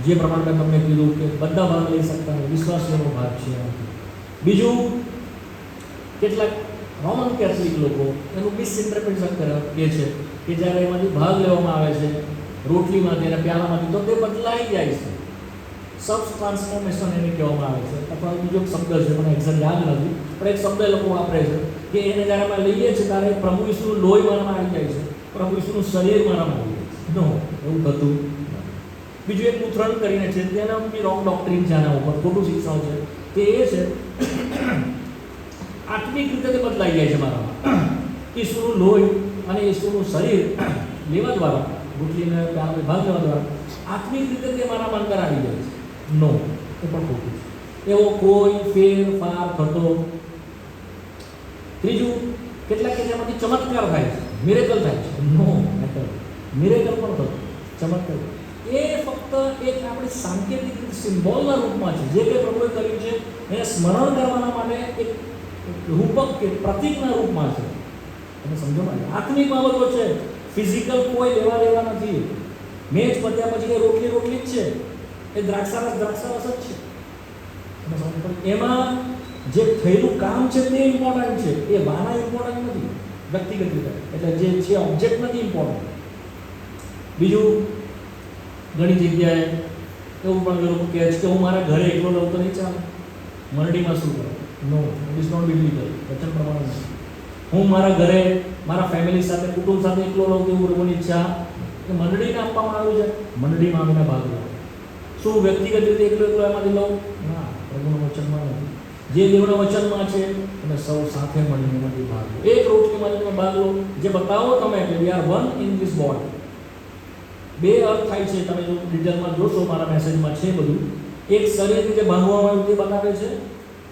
જે પ્રમાણે મેં તમને કીધું કે બધા ભાગ લઈ શકતા નથી, વિશ્વાસીઓનો ભાગ છે. બીજું, કેટલાક રોમન કેથલિક લોકો એનું મિસઇન્ટરપ્રિટેશન કહે છે કે જ્યારે એમાંથી ભાગ લેવામાં આવે છે રોટલીમાંથી અને પ્યાલામાંથી, તો તે બદલાઈ જાય છે. સબ ટ્રાન્સફોર્મેશન એને કહેવામાં આવે છે. અથવા બીજો એક શબ્દ છે, મને એક્ઝેક્ટ યાદ નથી, પણ એક શબ્દ એ લોકો વાપરે છે કે એને જ્યારે અમે લઈએ છીએ ત્યારે પ્રભુ ઈસુનું લોહી મારામાં આવી જાય છે, પ્રભુ ઈસુનું શરીર મારામાં આવી જાય છે. નો, એવું થતું. બીજું એક ઉત્તરણ કરીને છે, તેના બી રોંગ ડોક્ટ્રીન છે, આના ઉપર ખોટું શિક્ષણ છે. તે એ છે આત્મિક રીતે તે બદલાઈ જાય છે મારામાં. ઈસુનું લોહી અને ઈસુનું શરીર લેવા દ્વારા, ગુટલીને ભાગ લેવા દ્વારા આત્મિક રીતે તે મારામાં અંદર આવી જાય છે. નો, એ પણ ખોટું છે. એવો કોઈ ફેરફાર થતો. ત્રીજું, કેટલાક કે જેમાંથી ચમત્કાર થાય છે, મિરેકલ થાય છે. નો મેટર, મિરેકલ પણ થતો, ચમત્કાર એ ફક્ત એક આપણી સાંકેતિક સિમ્બોલના રૂપમાં છે. જે કંઈ પ્રભુએ કર્યું છે એને સ્મરણ કરવાના માટે એક રૂપક કે પ્રતીકના રૂપમાં છે. તમે સમજો ને, આત્મિક બાબતો છે, ફિઝિકલ કોઈ લેવા દેવા નથી. મેચ પત્યા પછી એ રોટલી જ છે, એ દ્રાક્ષારસ જ છે. તમે સમજો, એમાં જે થયેલું કામ છે તે ઇમ્પોર્ટન્ટ છે, એ વાના ઇમ્પોર્ટન્ટ નથી વ્યક્તિગત રીતે. એટલે જે છે ઓબ્જેક્ટ નથી ઇમ્પોર્ટન્ટ. બીજું, ઘણી જગ્યાએ એવું પણ લોકો કહે છે કે હું મારા ઘરે એકલો લઉં તો નહીં ચાલે, મંડળીમાં શું કરું? નો, ઇટ ઇઝ નોટ બિબ્લિકલ. વચન પ્રમાણે નથી. હું મારા ઘરે મારા ફેમિલી સાથે, કુટુંબ સાથે એકલો લઉં તો એવું પ્રભુની ઈચ્છા કે મંડળીને આપવામાં આવ્યું છે, મંડળીમાં આવીને ભાગ લો. શું વ્યક્તિગત રીતે એકલો એમાંથી લઉં? ના, પ્રભુના વચનમાં નથી. જે દેવના વચનમાં છે અને સૌ સાથે મળીને એમાંથી ભાગ લો. એક રોટલીમાંથી તમે ભાગ લો. જે બતાવો તમે કે વી are one in this body. બે અર્થ થાય છે, તમે જો ડિટેલમાં જોશો મારા મેસેજમાં છે બધું. એક શરીર રીતે ભાંગવામાં આવ્યું તે બતાવે છે,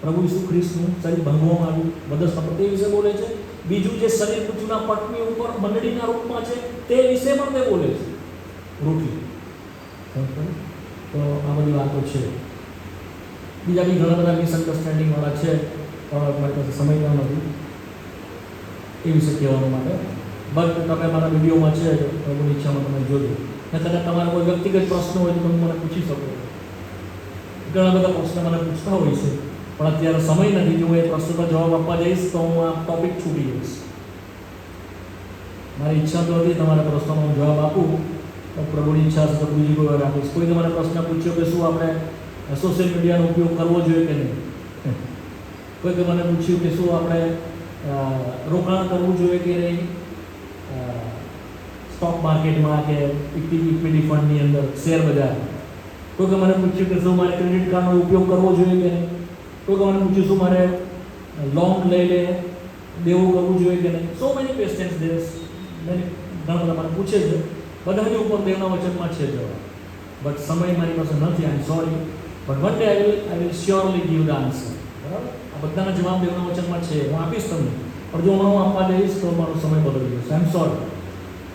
પ્રભુ ઈસુ ખ્રિસ્તનું શરીર ભાંગવામાં આવ્યું, વધસ્તંભ તે વિશે બોલે છે. બીજું, જે શરીર પૃથ્વીના પટની ઉપર મંડળીના રૂપમાં છે તે વિશે પણ તે બોલે છે, રોટલી. તો આ બધી વાતો છે. બીજા બી ઘણા બધા મિસઅન્ડરસ્ટેન્ડિંગ વાળા છે, પણ મારી પાસે સમય નથી એ વિશે કહેવા માટે. બટ તમે મારા વિડીયોમાં છે, પ્રભુની ઈચ્છામાં તમે જોજો. ને કદાચ તમારા કોઈ વ્યક્તિગત પ્રશ્ન હોય તો તમે મને પૂછી શકો. ઘણા બધા પ્રશ્ન મને પૂછતા હોય છે, પણ અત્યારે સમય નથી. જો હું એ પ્રશ્નનો જવાબ આપવા જઈશ તો હું આ ટોપિક છૂટી જઈશ. મારી ઈચ્છા તો હતી તમારા પ્રશ્નનો હું જવાબ આપું, તો પ્રભુની ઈચ્છા છે તો બીજી કોઈ વાર આપીશ. કોઈને મને પ્રશ્ન પૂછ્યો કે શું આપણે સોશિયલ મીડિયાનો ઉપયોગ કરવો જોઈએ કે નહીં. કોઈકે મને પૂછ્યું કે શું આપણે રોકાણ કરવું જોઈએ કે નહીં સ્ટોક માર્કેટમાં કે ઇક્વિટી ફંડની અંદર, શેર બજાર. કોઈકે મને પૂછ્યું કે શું મારે ક્રેડિટ કાર્ડનો ઉપયોગ કરવો જોઈએ કે નહીં. કોઈકે મને પૂછ્યું શું મારે લોન લઈ લે દેવું કરવું જોઈએ કે નહીં. સો મેની ક્વેશ્ચન્સ દેસ ઘણા બધા મને પૂછે છે. બધાની ઉપર દેવના વચનમાં છે જવાબ, બટ સમય મારી પાસે નથી. I am sorry, but one day I will surely give the answer. બરાબર, આ બધાના જવાબ દેવના વચનમાં છે, હું આપીશ તમને. પણ જો હું આપવા જઈશ તો મારો સમય બદલી જશે. આઈ એમ સોરી.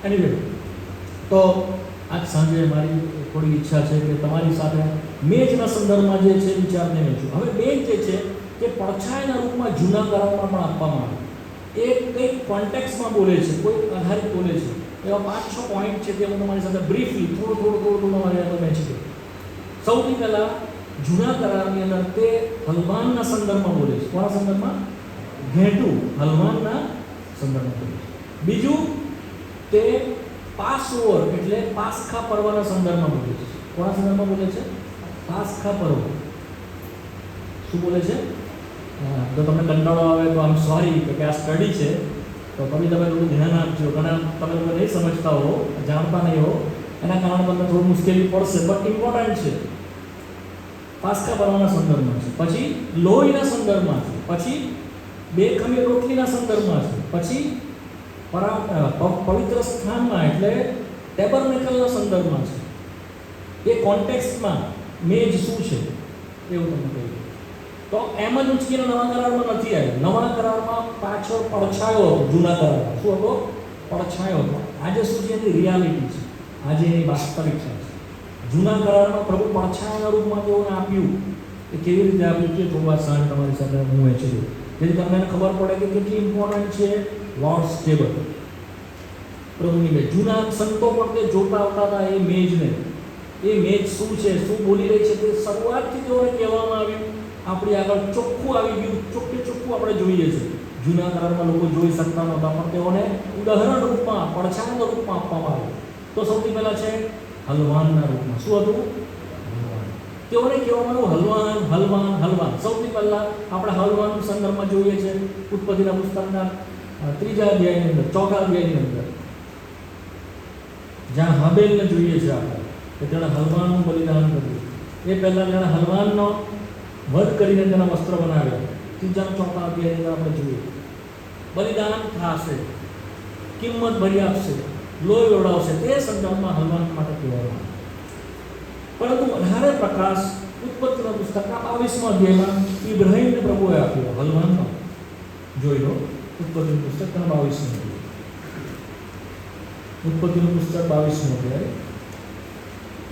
એનીવે, તો આજ સાંજે મારી થોડી ઈચ્છા છે કે તમારી સાથે મેજના સંદર્ભમાં જે છે વિચારને વહેંચું. હવે મેજ જે છે તે પડછાયાના રૂપમાં જૂના કરારમાં પણ આપવામાં આવે. એ કંઈક કોન્ટેક્સમાં બોલે છે, કોઈ આધારિત બોલે છે. એવા 5-6 પોઈન્ટ છે તે હું તમારી સાથે બ્રીફલી થોડું તમારી આગળ વહેંચી દઉં. સૌથી પહેલાં જૂના કરારની અંદર તે હલવાનના સંદર્ભમાં બોલે છે. કોના સંદર્ભમાં? ઘેટું, હલવાનના સંદર્ભમાં બોલે છે. બીજું, તે પાસઓવર એટલે પાસખા પર્વના સંદર્ભમાં બોલે છે. કોના સંદર્ભમાં બોલે છે? પાસખા પર્વ. શું બોલે છે? જો તમને કંટાળો આવે તો આમ સોરી કે આ સ્ટડી છે, તો તમે થોડું ધ્યાન આપજો. ઘણા તમે લોકો નહીં સમજતા હો, જાણતા નહીં હો, એના કારણે તમને થોડું મુશ્કેલી પડશે, બટ ઇમ્પોર્ટન્ટ છે. પાસ્કા બનાવવાના સંદર્ભમાં છે, પછી લોહીના સંદર્ભમાં છે, પછી 2 ખમીર રોટલીના સંદર્ભમાં છે, પછી પવિત્ર સ્થાનમાં એટલે ટેબરનેકલના સંદર્ભમાં છે. એ કોન્ટેક્સ્ટમાં મેજ શું છે એવું તમને કહ્યું. તો એમ જ ઉચકીને નવા કરારમાં નથી આવ્યું. નવા કરારમાં પાછળ પડછાયો હતો. જૂના કરારમાં શું હતો? પડછાયો હતો. આજે શું છે? એની રિયાલિટી છે, આજે એની વાસ્તવિકતા છે. જૂના કરારમાં પ્રભુ પડછાયાના રૂપમાં તેઓને આપ્યું. એ કેવી રીતે આપ્યું છે થોડી વાર સાંજ તમારી સાથે હું વહેંચી દઉં, જેથી તમને ખબર પડે કે કેટલી ઇમ્પોર્ટન્ટ છે લોર્ડ્સ ટેબલ, પ્રભુની મેજ. જૂના સંતો પણ તે જોતા આવતા હતા એ મેજને. એ મેજ શું છે, શું બોલી રહી છે, તે શરૂઆતથી તેઓને કહેવામાં આવ્યું. આપણી આગળ ચોખ્ખું આવી ગયું, ચોખ્ખું આપણે જોઈએ છીએ. જૂના કરારમાં લોકો જોઈ શકતા નહોતા, પણ તેઓને ઉદાહરણ રૂપમાં, પડછાયાના રૂપમાં આપવામાં આવ્યું. તો સૌથી પહેલાં છે હલવાનના રૂપમાં. શું હતું? હલવાન. તેઓને કહેવામાં આવ્યું હલવાન, હલવાન, હલવાન. સૌથી પહેલાં આપણે હલવાનના સંદર્ભમાં જોઈએ છે ઉત્પત્તિના પુસ્તકના 3 અધ્યાયની અંદર, 4 અધ્યાયની અંદર, જ્યાં હાબેલને જોઈએ છે આપણે કે તેણે હલવાનનું બલિદાન કર્યું. એ પહેલાં તેણે હલવાનનો વધ કરીને તેના વસ્ત્ર બનાવ્યા. 3-4 અધ્યાયની અંદર આપણે જોઈએ બલિદાન થશે, કિંમત ભરી આપશે, લોહી વડાવશે. તે સંદર્ભમાં હલવાન માટે કહેવામાં આવે. પરંતુ વધારે પ્રકાશ ઉત્પત્તિના પુસ્તકના 22મા અધ્યાયમાં ઇબ્રાહીમને પ્રભુએ આપ્યો હલવાનનો. જોઈ લો ઉત્પત્તિનું પુસ્તકના 22મા અધ્યાય. ઉત્પત્તિનું પુસ્તક 22મો અધ્યાય.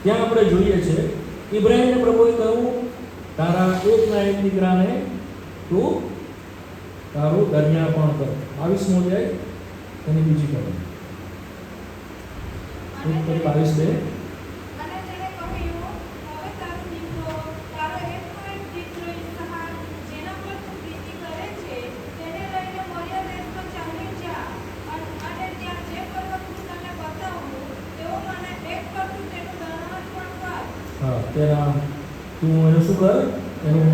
ત્યાં આપણે જોઈએ છે ઇબ્રાહીમને પ્રભુએ કહ્યું, તારા એકના એક દીકરાને તું તારું દરમિયાપણ કર. 22મો અધ્યાય એની બીજી કલમ. ઉત્પત્તિ 22:2. તેના તું એનું શું કર? એનું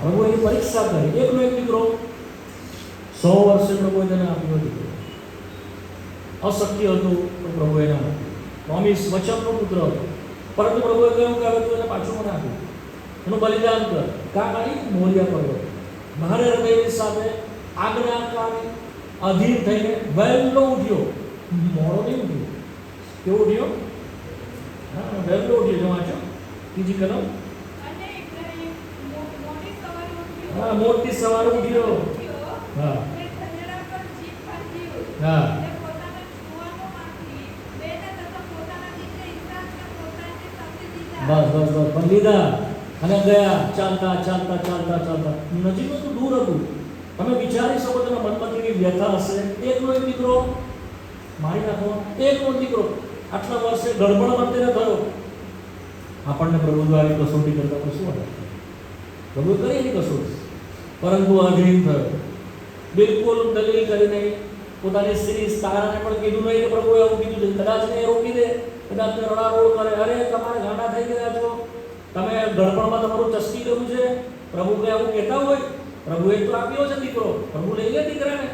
પ્રભુ એની પરીક્ષા કરી. એકનો એક દીકરો 100 વર્ષે પ્રભુએ તેને આપ્યો દીકરો. અશક્ય હતું તો પ્રભુ એને આપ્યું. પ્રોમિસ વચનનો પુત્ર હતો, પરંતુ પ્રભુએ કહ્યું કે હવે તું એને પાછું મને આપ્યું, એનું બલિદાન કર. કાં કાઢી? મોરિયા પર્વત. ભારે હૃદયની સાથે આજ્ઞાકારી અધીન થઈને વહેલો ઉઠ્યો. મોડો નહીં ઉઠ્યો. કેવો ઉઠ્યો? હા, વહેલો ઉઠ્યો. જો વાંચો બીજી કલમ. હા, મોટી સવારે ઉઠ્યો. હા હા બસ પણ લીધા અને ગયા. ચાલતા ચાલતા ચાલતા ચાલતા નજીક હતું, દૂર હતું. તમે વિચારી શકો તેના મનમાં કેવી વ્યથા હશે. એકનો એક દીકરો મારી નાખો, એકનો દીકરો આટલા વર્ષે ગડબડમાં તેને થયો. આપણને પ્રભુ દ્વારા કસોટી કરતા આપણે શું હતા? પ્રભુ કરી એની કસોટી, પરંતુ અધીન થયો. બિલકુલ દલીલ કરી નહીં. પોતાની સ્ત્રી તારાને પણ કીધું નહીં કે પ્રભુએ આવું કીધું છે. કદાચ ને રોકી દે, કદાચ ને રડારોડ કરે, અરે તમારે ગાંડા થઈ ગયા છો, તમે ગડપણમાં તમારું ચસ્કી કર્યું છે. પ્રભુ કે આવું કહેતા હોય? પ્રભુએ તો આપ્યો છે દીકરો, પ્રભુ લઈ લે દીકરાને.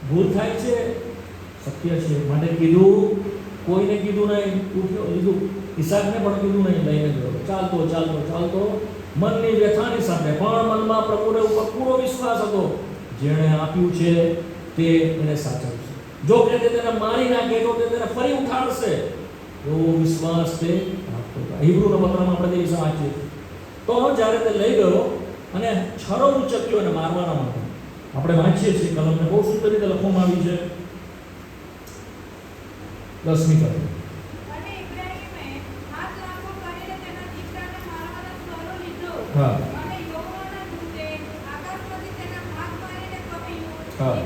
ભૂલ થાય છે, શક્ય છે. માટે કીધું, કોઈને કીધું નહીં, ઉઠ્યો લીધું. ઈસાકને પણ કીધું નહીં, લઈને ગયો. ચાલતો ચાલતો ચાલતો મનની વ્યથાની સાથે, પણ મનમાં પ્રભુને ઉપર પૂરો વિશ્વાસ હતો. જેણે આપ્યું છે તે એને સાચવશે. જો કે તે તેને મારી નાખે તો તે તેને ફરી ઉઠાડશે, એવો વિશ્વાસ તે રાખતો હતો. હિબ્રુના પત્રમાં આપણે તે વિશે વાંચીએ તો જ્યારે તે લઈ ગયો અને છરો ઉચક્યો અને મારવાના માટે, આપણે વાંચીએ છીએ કલમને બહુ સુંદર રીતે લખવામાં આવી છે. 10મી કલમ. હા હા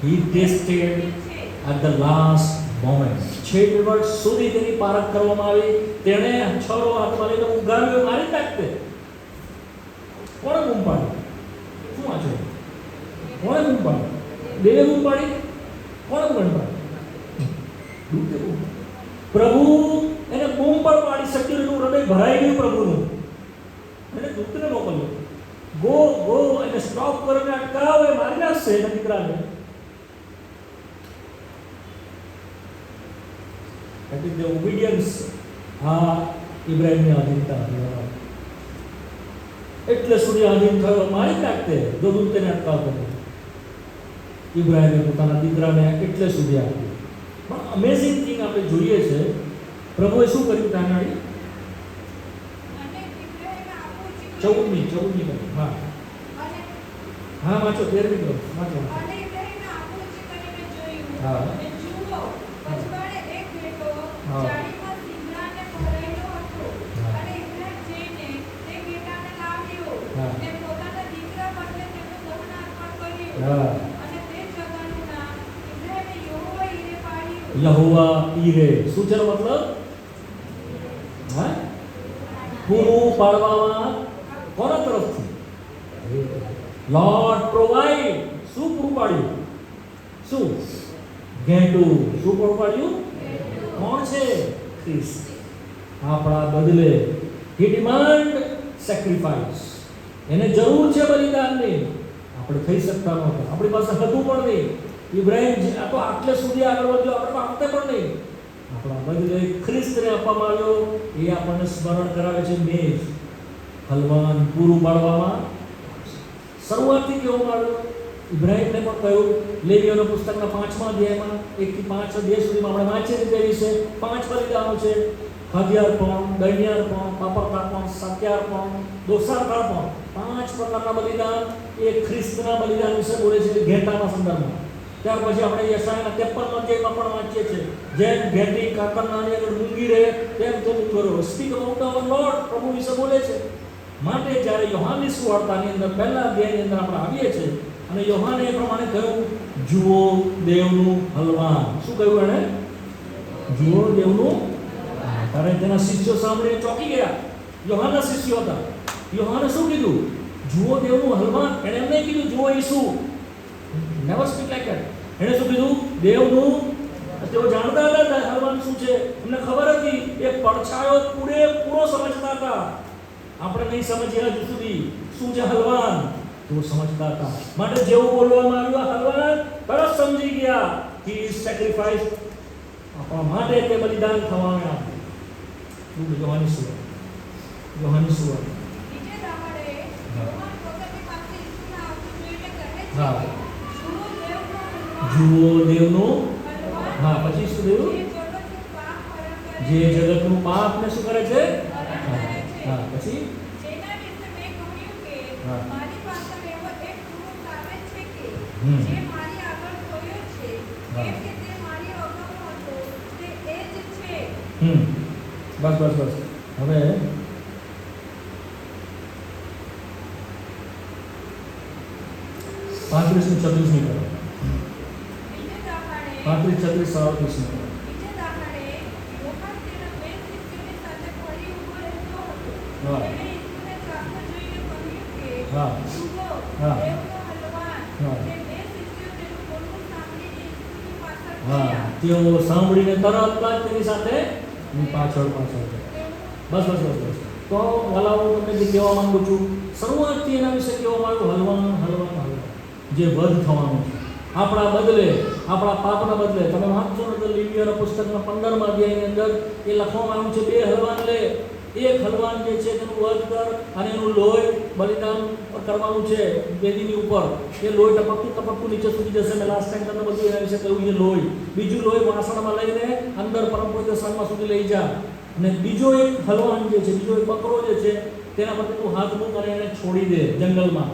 He tasted at the last moment. Chhevat સુધી તેની પારખ કરવામાં આવી. તેણે છરો હાથમાં લઈને ઉગાવ્યો, મારી નાખતે. કોણે બૂમ પાડી? શું વાંચો? કોણે બૂમ પાડી? દેવે બૂમ પાડી? કોણે બૂમ પાડી? પ્રભુ એને બૂમ પણ પાડી શક્યું, એનું હૃદય ભરાઈ ગયું પ્રભુનું. એને દૂતને મોકલ્યો, ગો ગો, એને સ્ટોપ કરીને અટકાવ, એ મારી નાખશે એના દીકરાને. That is the obedience. હા, ઇબ્રાહિમની આધીનતા હતી. એટલે સુધી આધીન થયો, મારી નાખતે જો દૂત તેને અટકાવતો. ઇબ્રાહિમે પોતાના દીકરાને એટલે સુધી આપ્યું. પણ અમેઝિંગ થિંગ આપણે જોઈએ છે, પ્રભુએ શું કર્યું તાનાડી? 14મી કરી. હા હા, વાંચો 13મી કરો, વાંચો. હા યહોવા ઈરે. શું છે મતલબ? હા, પૂરું પાડવામાં કોના તરફથી? Lord provide. શું પૂરું પાડ્યું? શું? ઘેટું. શું પૂરું પાડ્યું? કોણ છે? ખ્રિસ્ત. આપણા બદલે. હી ડિમાન્ડ સેક્રિફાઈસ. એને જરૂર છે બલિદાનની. આપણે થઈ શકતા નહોતા, આપણી પાસે હતું પણ નહીં. ઇબ્રાહિમ આ તો આટલે સુધી આગળ વધ્યો, આપણે આપતે પણ નહીં. આપણા બદલે ખ્રિસ્તને આપવામાં આવ્યો. એ આપણને સ્મરણ કરાવે છે મેજ હલવાન પૂરું પાડવામાં. શરૂઆતથી કહેવામાં આવ્યું. ઇબ્રાહિમને પણ કહ્યું, લેવીઓના પુસ્તકના 5મા અધ્યાયમાં 1 થી 5 અધ્યાય સુધીમાં આપણે વાંચીએ તે વિશે 5 બલિદાનો છે. હદયાર્પણ, દૈન્યાર્પણ, પાપકાર્પણ, સત્યાર્પણ, દોષાર્પણ. 5 પ્રકારના બલિદાન એ ખ્રિસ્તના બલિદાન વિશે બોલે છે, ઘેટાના સંદર્ભમાં. ત્યાર પછી આપણે યશાયાના 53મા અધ્યાયમાં પણ વાંચીએ છીએ, જેમ ઘેટી કાતરનાની આગળ મૂંગી રહે તેમ તું કરો. Speak about hour lord. પ્રભુ વિશે બોલે છે. માટે જ્યારે યોહાનની સુવાર્તાની અંદર પહેલા અધ્યાયની અંદર આપણે આવીએ છીએ અને યોહાને એ પ્રમાણે કહ્યું, જુઓ દેવનું હલવાન. શું કહ્યું એણે? જુઓ દેવનું. ત્યારે તેના શિષ્યો સાંભળીને ચોંકી ગયા. યોહાનના શિષ્યો હતા. યોહાને શું કીધું? જુઓ દેવનું હલવાન. એણે એમ નહીં કીધું જુઓ Isu. Never speak like that. એણે શું કીધું? દેવનું. તેઓ જાણતા હતા હલવાન શું છે, એમને ખબર હતી. એ પડછાયો પૂરેપૂરો સમજતા હતા. આપણે નહીં સમજીએ હજુ સુધી શું છે હલવાન. તેઓ સમજતા હતા. માટે જેવું બોલવામાં આવ્યું હલવાન, તરત સમજી ગયા કે સેક્રિફાઈસ આપણા માટે તે બલિદાન થવાનું આપ્યું. યોહાનની સુવાર્તા. યોહાનની સુવાર્તા. હા, જુઓ દેવનું. હા, પછી શું થયું? જે જગતનું પાપને શું કરે છે? હા, પછી બસ બસ બસ. હવે 35 ને 36 કરો. 35, 36, 37 કરો. હા હા હા, તેઓ સાંભળીને તરત જ તેની સાથે પાછળ. બસ બસ બસ બસ. તો વાલા, હું તમને જે કહેવા માંગુ છું, શરૂઆતથી એના વિશે કહેવામાં આવ્યું હલવાન. જે વધ થવાનું છે આપણા બદલે, આપણા પાપના બદલે. તમે વાંચો ને તો લેવીઓના પુસ્તકના 15મા અધ્યાયની અંદર એ લખવામાં આવ્યું છે, 2 હલવાન લે. એક હલવાન જે છે તેનું વધ કર અને એનું લોહી બલિદાન કરવાનું છે વેદીની ઉપર. એ લોહી ટપકતું નીચે સુધી જશે. મેં લાસ્ટ ટાઈમ તમને બધું એના વિશે કહ્યું છે. લોહી, બીજું લોહી વાસણમાં લઈને અંદર પરમ પવિત્ર સ્થાનમાં સુધી લઈ જા. અને બીજો એક હલવાન જે છે, બીજો એક બકરો જે છે, તેના પર તું હાથ મૂક અને એને છોડી દે જંગલમાં.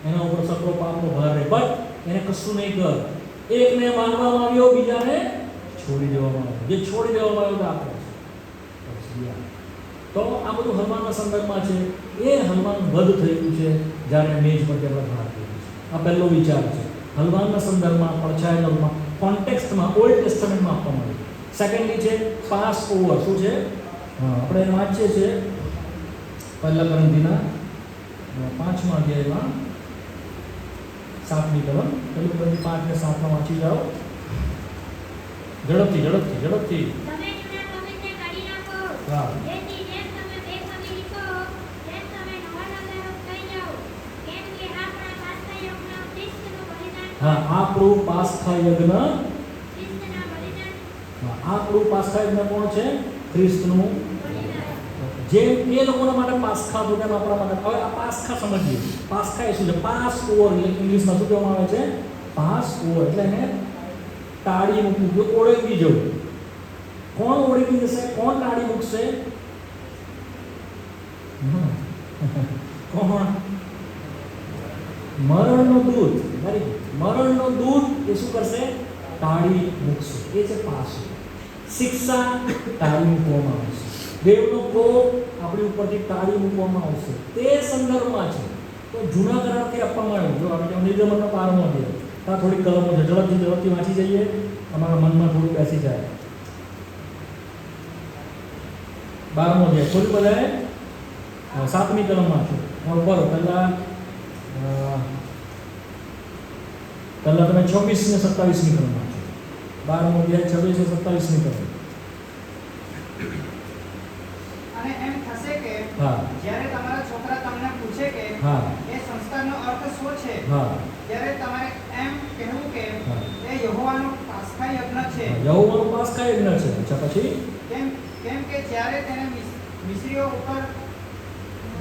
એના ઉપર સકરો પાપનો ભાર રહે, બટ એને કશું નહીં કર. એકને માનવામાં આવ્યો, બીજાને છોડી દેવામાં આવ્યો. જે છોડી દેવામાં આવ્યો આપણે. તો આ બધું હનુમાનના સંદર્ભમાં છે. એ હનુમાન વધ થયું છે જ્યારે મેજ પર તેમાં ભાર થયું છે. આ પહેલો વિચાર છે. હનુમાનના સંદર્ભમાં પડછાયેલા કોન્ટેક્સ્ટમાં ઓલ્ડ ટેસ્ટામેન્ટમાં આપવામાં આવ્યું. સેકન્ડલી છે પાસ ઓવર. શું છે? આપણે એને વાંચીએ છીએ પહેલા કોરિન્થીના 5મા અધ્યાયમાં 7મી કલમ. પહેલું કોરિન્થી 5 ને 7માં વાંચી જાઓ ઝડપથી. હા જેથી જેમ તમે બેફામી છો તેમ તમે નવાનવતારૂપ થઈ જાઓ. કેમ કે આપણા પાસ્કા યજ્ઞ ખ્રિસ્તનું બલિદાન હા આપણું પાસ્કા યજ્ઞ, ખ્રિસ્તના બલિદાન આપણું પાસ્કા યજ્ઞ કોણ છે? ખ્રિસ્તનું. બલિદાન જેમ એ લોકોના માટે પાસ્કા હતું તેમ આપણા માટે. હવે આ પાસ્કા સમજીએ. પાસ્કા એ શું છે? પાસ ઓવર, એટલે ઇંગ્લિશમાં શું કહેવામાં આવે છે? Pass over. એટલે એને ટાળી મૂકવું, ઓળંગી જવું. કોણ ઓળંગી જશે? કોણ ટાળી મૂકશે? કોણ? મરણનો દૂત. Very good. મરણનો દૂત એ શું કરશે? ટાળી મૂકશે. એ છે પાસ. શિક્ષા ટાળી મૂકવામાં આવશે. દેવનો કોપ આપણી ઉપરથી ટાળી મૂકવામાં આવશે. તે સંદર્ભમાં છે. તો જૂના કરારથી આપવામાં આવ્યું. જો આપણે નિર્ગમનનો 12મો અધ્યાય, ત્યાં થોડી કલમો છે, ઝડપથી વાંચી જઈએ, તમારા મનમાં થોડું બેસી જાય. 12મો અધ્યાય થોડી બધાએ 7મી કલમમાં છે. ઉપર પહેલા તમે 26 ને 27મી કલમમાં છે. 12મો અધ્યાય 26 ને 27મી કલમ. અને એમ થશે કે હા જ્યારે તમારા છોકરા તમને પૂછે કે હા એ સંસ્કારનો અર્થ શું છે, હા ત્યારે તમારે એમ કહેવું કે હા. એ યહોવાનો પાસ્કા યજ્ઞ છે. યહોવાનો પાસ્કા યજ્ઞ છે. અચ્છા, પછી કેમ કે જ્યારે તેને મિસ્રીઓ ઉપર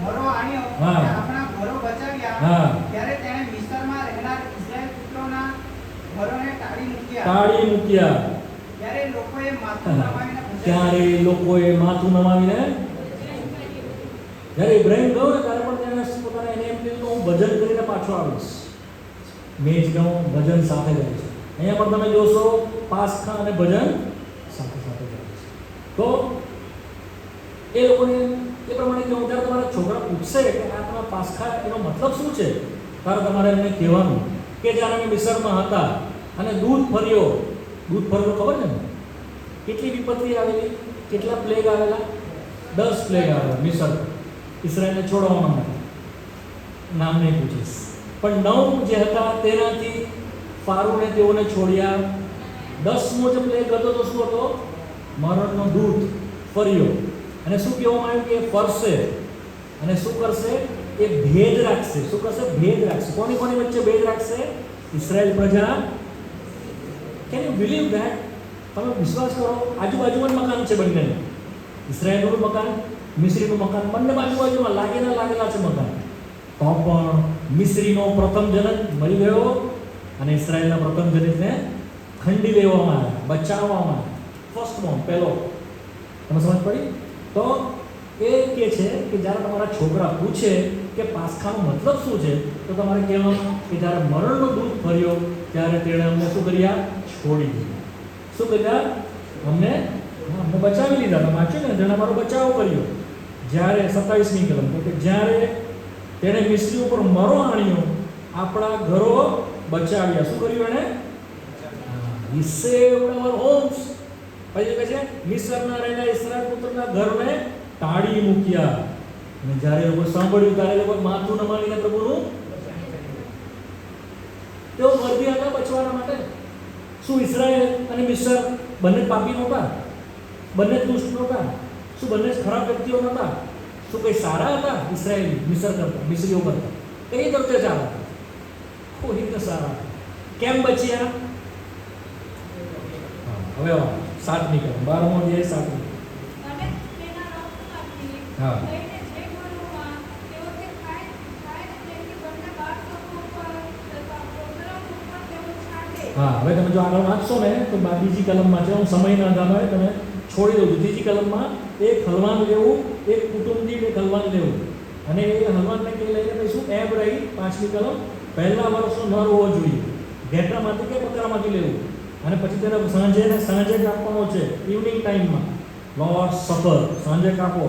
ઘરો આણ્યો હા. અને આપણા ઘરો બચાવ્યા, હા. ત્યારે તેણે મિસ્રમાં રહેનાર ઇઝરાયેલ પુત્રોના ઘરોને ટાળી મૂક્યા. ટાળી મૂક્યા. ત્યારે લોકોએ માથું નમાવીને ભજન ત્યારે લોકોએ માથું નમાવીને, જ્યારે ઇબ્રાહિમ ગયો ને ત્યારે પણ તેણે પોતાને એને એમ કીધું કે હું ભજન કરીને પાછો આવીશ. મેં જ કહું ભજન સાથે જાય છે. અહીંયા પણ તમે જોશો પાસ્કા અને ભજન સાથે સાથે જાય છે. તો એ લોકોને એ પ્રમાણે કહું, ત્યારે તમારા છોકરા પૂછશે કે આ તમારા પાસ્કા એનો મતલબ શું છે, ત્યારે તમારે એમને કહેવાનું કે જ્યારે અમે મિસરમાં હતા અને દૂધ ફર્યો ખબર છે ને? કેટલી વિપત્તિ આવેલી, કેટલા પ્લેગ આવેલા? 10 પ્લેગ આવેલા મિસર ઇઝરાયલને છોડવા માટે. નામ નહીં પૂછીશ, પણ 9 જે હતા તેનાથી ફારૂને તેઓને છોડ્યા. 10મો જે પ્લેગ હતો તો શું હતો? મરણનો દૂત ફર્યો. અને શું કહેવામાં આવ્યું કે એ ફરશે અને શું કરશે? એ ભેદ રાખશે. શું કરશે? ભેદ રાખશે. કોની વચ્ચે ભેદ રાખશે? ઇઝરાયલ પ્રજા. Can you believe that? તમે વિશ્વાસ કરો, આજુબાજુમાં મકાન છે બંને. ઇઝરાયલનું મકાન, મિસ્રીનું મકાન, બંને બાજુબાજુમાં લાગેલા છે મકાન. તો પણ મિસ્રીનો પ્રથમ જનક મરી ગયો અને ઇઝરાયલના પ્રથમ જનકને ખંડી લેવામાં આવ્યા, બચાવવામાં આવ્યા. ફર્સ્ટ બોર્ન, પહેલો. તમે સમજ પડી? તો એ કહે છે કે જ્યારે તમારા છોકરા પૂછે કે પાસ્કાનો મતલબ શું છે, તો તમારે કહેવાનું કે જ્યારે મરણનો દૂત ફર્યો ત્યારે તેણે અમને શું કર્યા? છોડી દીધા. શું કર્યા? અમને બચાવી લીધા. તમે વાંચ્યું ને, જેણે અમારો બચાવ કર્યો. જ્યારે 27મી કલમ કે જ્યારે તેણે મિસ્રી ઉપર મરો આણ્યો, આપણા ઘરો બચાવ્યા. શું કર્યું એણે? He saved our homes. પછી કહે છે મિસ્રના રહેલા ઇસ્રાએલ પુત્રના ઘરને ટાળી મૂક્યા. અને જ્યારે લોકો સાંભળ્યું ત્યારે લોકો માથું નમાવીને પ્રભુનું. તેઓ વર્ધી હતા બચવાના માટે. શું ઇઝરાયલ અને મિસ્ર બંને પાપી નહોતા? બંને દુષ્ટ નહોતા? શું બંને ખરાબ વ્યક્તિઓ નહોતા? શું કંઈ સારા હતા? ઇઝરાયલી મિસ્રીઓ કરતા કઈ તરફે સારા હતા? કોઈ રીતે સારા હતા? કેમ બચ્યા? હવે 7મી કલમ, 12મો અધ્યાય 7મી. અને તેના રક્તમાંથી હા. લઈને જે ઘરોમાં તેઓ તે ખાય તેમની બંને બાળકો ઉપર તથા પોતરાઓ ઉપર તેઓ છાંટે. હા, હવે તમે જો આગળ વાંચશો ને તો બીજી કલમમાં છે, હું સમયના આધારે તમે છોડી દઉં છું. ત્રીજી કલમમાં એક હલવાન લેવું, એક કુટુંબથી એક હલવાન લેવું, અને એ હલવાનને કંઈ લઈને કહીશું એબ રહી. 5મી કલમ, પહેલા વર્ષનો નર હોવો જોઈએ. ઘેટામાંથી કે બકરામાંથી લેવું, અને પછી તેને સાંજે કાપવાનો છે. ઇવનિંગ ટાઈમમાં લોર્ડ સપર સાંજે કાપો.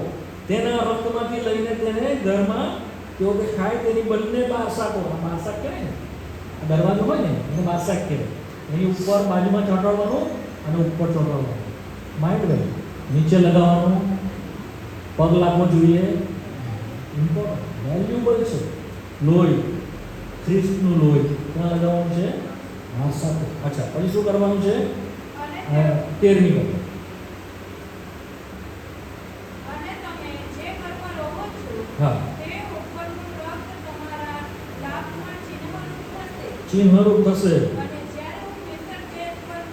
તેના રક્તમાંથી લઈને તેને ઘરમાં તેઓ કે ખાય તેની બંને બારસાકો. બારસાક કહેવાય ને, દરવાજો હોય ને એને બારસાક કહેવાય. એની ઉપર બાજુમાં ચોંટાડવાનું અને ઉપર ચોંટાડવાનું. માઇન્ડ ભાઈ નીચે લગાવવાનું, પગ લાગવો જોઈએ. ઇમ્પોર્ટન્ટ, વેલ્યુબલ છે. લોહી, ખ્રિસ્તનું લોહી ક્યાં લગાવવાનું છે? બારસાકો. અચ્છા, પછી શું કરવાનું છે? અને 13મી કલમ. હા, તે ઉપરનું રક્ત તમારા લાભમાં ચિહ્નરૂપ થશે. અને જ્યારે હું મિસ્ર દેશ પર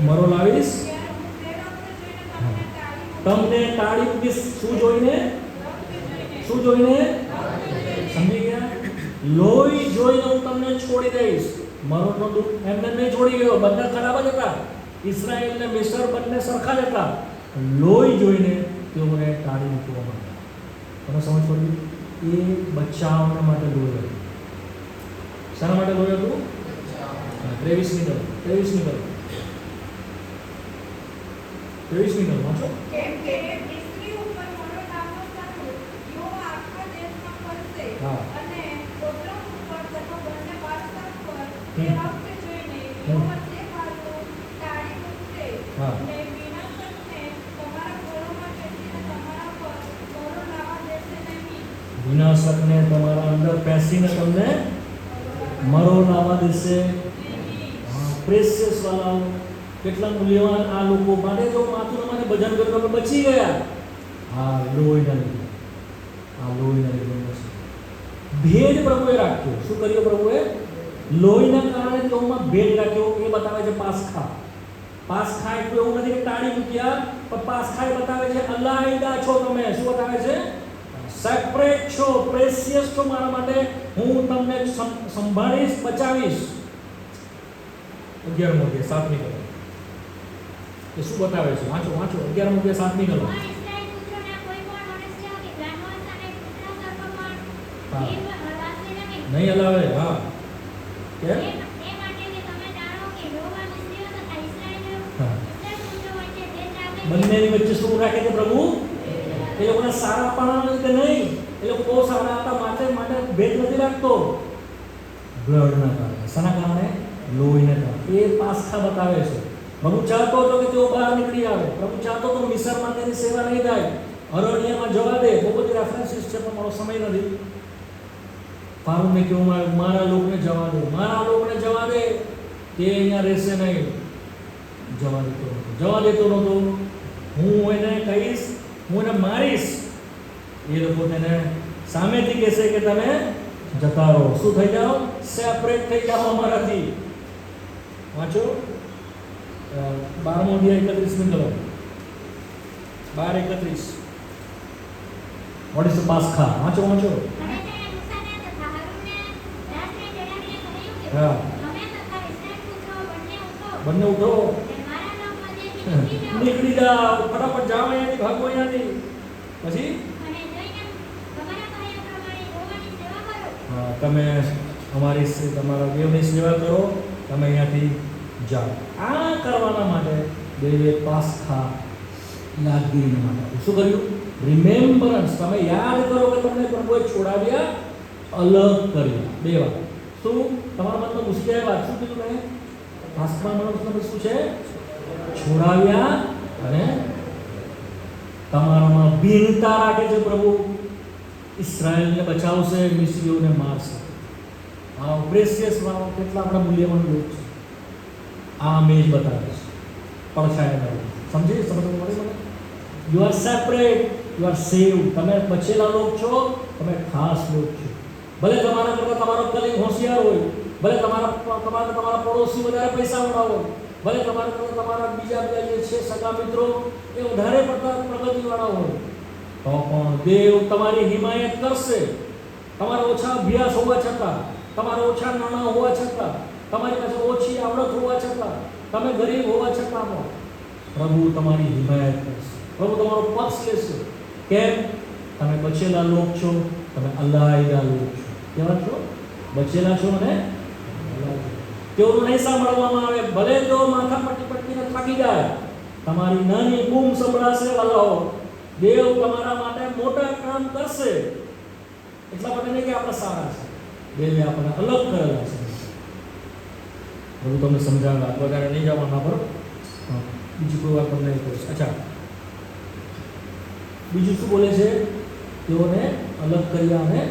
મરો લાવીશ, ત્યારે હું તે રક્ત જોઈને તમને તાળી તમને તાળી મૂકીશ. શું જોઈને? શું જોઈને? સમજી ગયા? લોહી જોઈને હું તમને છોડી દઈશ. મરોનો દુઃખ એમને નહીં છોડી ગયો, બધા ખરાબ જ હતા. ઇઝરાયલ ને મિસ્ર બંને સરખા જ હતા. લોહી જોઈને તેઓને તાળી મૂકવા માંડ્યા. તમે સમજ પડી? એ બચાવવા માટે લોહી હતું. શાના માટે લોહી હતું? 23મી કલમ 23મી કલમ વાંચો. કેમ કે મિસ્રી ઉપર મરો લાવવો સારું એવો આખા દેશમાં ફરશે. હા. અને ગોત્રમ ઉપર તથા બંને વારસા પર તે હમ. રક્ત જોઈને હમ. યહોવા તે બાજુ તાળી મૂકશે. હા. અને વિનાશકને તમારા ઘરોમાં બેસીને તમારા પર મરો લાવવા દેશે નહીં. વિનાશકને તમારા અંદર પેસીને તમને મરો લાવવા દેશે. પ્રેસિયસ વાળાઓ, કેટલા મૂલ્યવાન આ લોકો માટે જો માથું તમારે ભજન કર્યું તમે બચી ગયા. હા, લોહીના લીધે. આ લોહીના લીધે બચી. ભેદ પ્રભુએ રાખ્યો. શું કર્યું પ્રભુએ? લોહીના કારણે તેઓમાં ભેદ રાખ્યો. એ બતાવે છે પાસખા. પાસખા એટલું એવું નથી કે તાળી મૂક્યા, પણ પાસખા એ બતાવે છે અલાયદા છો તમે. શું બતાવે છે? સેપરેટ છો, પ્રેસિયસ છો મારા માટે. હું તમને સંભાળીશ, બચાવીશ. 11મો અધ્યાય 7મી કલમ. એ શું બતાવે છે? વાંચો 11મો અધ્યાય 7મી કલમ. પણ ઇસ્રાયેલ પુત્રોના કોઈ પણ મનુષ્ય કે જાનવર સામે પુત્ર સર્પ પણ હા. જીવ હલાવશે નહીં. નહીં હલાવે. હા, કેમ? એ માટે કે તમે જાણો કે યહોવા મિસ્રીઓ તથા ઇસ્રાયેલ હા. પુત્રો વચ્ચે ભેદ રાખે છે. બંનેની વચ્ચે શું રાખે છે પ્રભુ? એ લોકોના સારા પણ રીતે નહીં. એ લોકો બહુ સારા હતા માટે ભેદ નથી રાખતો. બ્લડના કારણે. શાના કારણે? લોહીને કારણે. એ પાસખા બતાવે છે. પ્રભુ ચાહતો હતો કે તેઓ બહાર નીકળી આવે. પ્રભુ ચાહતો હતો મિસરમાં તેની સેવા નહીં થાય, અરણ્યમાં જવા દે. બહુ બધી રેફરન્સીસ છે પણ મારો સમય નથી. ફારૂકને કેવું મારા લોકોને જવા દે, મારા લોકોને જવા દે. તે અહીંયા રહેશે નહીં. જવા દેતો નહોતો. જવા દેતો નહોતો. હું એને કહીશ, હું એને મારીશ. એ લોકો તેને સામેથી કહેશે કે તમે જતા રહો. શું થઈ જાઓ? સેપરેટ થઈ જાઓ અમારાથી. વાંચો 12મો અધ્યાય 31મી કલમ. 12:31. What is the Pascha? વાંચો. અને તેણે મૂસાને તથા હારૂનને રાતને જણાવીને કહ્યું કે હા. તમે તથા ઇસ્રાયેલ પુત્રો બંને બંને ઉઠો ઉઠો, અને મારા નામમાંથી નીકળી જાઓ. નીકળી જાઓ, ફટાફટ જાઓ અહીંયાથી, ભાગો અહીંયાથી. પછી અને જઈને તમારા કહ્યા પ્રમાણે યહોવાની સેવા કરો. હા, તમે તમારા દેવની સેવા કરો. તમે અહીંયાથી જાઓ. આ કરવાના માટે દેવે પાસખા યાદગીરી માટે શું કર્યું? રિમેમ્બરન્સ. તમે યાદ કરો કે તમને પ્રભુએ છોડાવ્યા, અલગ કર્યા. બે વાત. શું તમારા મનમાં મુશ્કેલ વાત શું કીધું મેં? પાસખા મતલબ શું છે? છોડાવ્યા અને તમારામાં ભીનતા રાખે છે પ્રભુ. ઇસ્રાયેલને બચાવશે, મિસ્રીઓને મારશે. આ પ્રેસિયસ વાળો કેટલા આપણા મૂલ્યવાન લોક છે. આ મેજ બતાવે છે પડછાયા. સમજી સમજ મળી મને? You are separate, you are saved. તમે બચેલા લોક છો, તમે ખાસ લોક છો. ભલે તમારા કરતા તમારો કલીગ હોશિયાર હોય, ભલે તમારા પડોશી વધારે પૈસાવાળા હોય, ભલે તમારા કરતા તમારા બીજા જે છે સગા મિત્રો એ વધારે પડતા પ્રગતિવાળા હોય, તો પણ દેવ તમારી હિમાયત કરશે. તમારા ઓછા અભ્યાસ હોવા છતાં, તમારા ઓછા નાણાં હોવા છતાં, તમારી પાસે ઓછી આવડત હોવા છતાં, તમે ગરીબ હોવા છતાં પણ પ્રભુ તમારી હિમાયત કરશે. પ્રભુ તમારો પક્ષ લેશે. કેમ? તમે બચેલા લોક છો, તમે અલાયદા લોક છો. કેવા છો? બચેલા છો અને તેઓનું નહીં સાંભળવામાં આવે. ભલે તેઓ માથા પટ્ટીને થાકી જાય, તમારી નાની બૂમ સંભળાશે. અલ્લાહ દેવ તમારા માટે મોટા કામ કરશે. એટલા માટે નહીં કે આપણે સારા છે, દેવે આપણને અલગ કરેલા છે. પ્રભુ તમને સમજાવે. વધારે નહીં જવાના પર બીજી કોઈ વાત તમને નહીં કહીશ. અચ્છા, બીજું શું બોલે છે? તેઓને અલગ કર્યા અને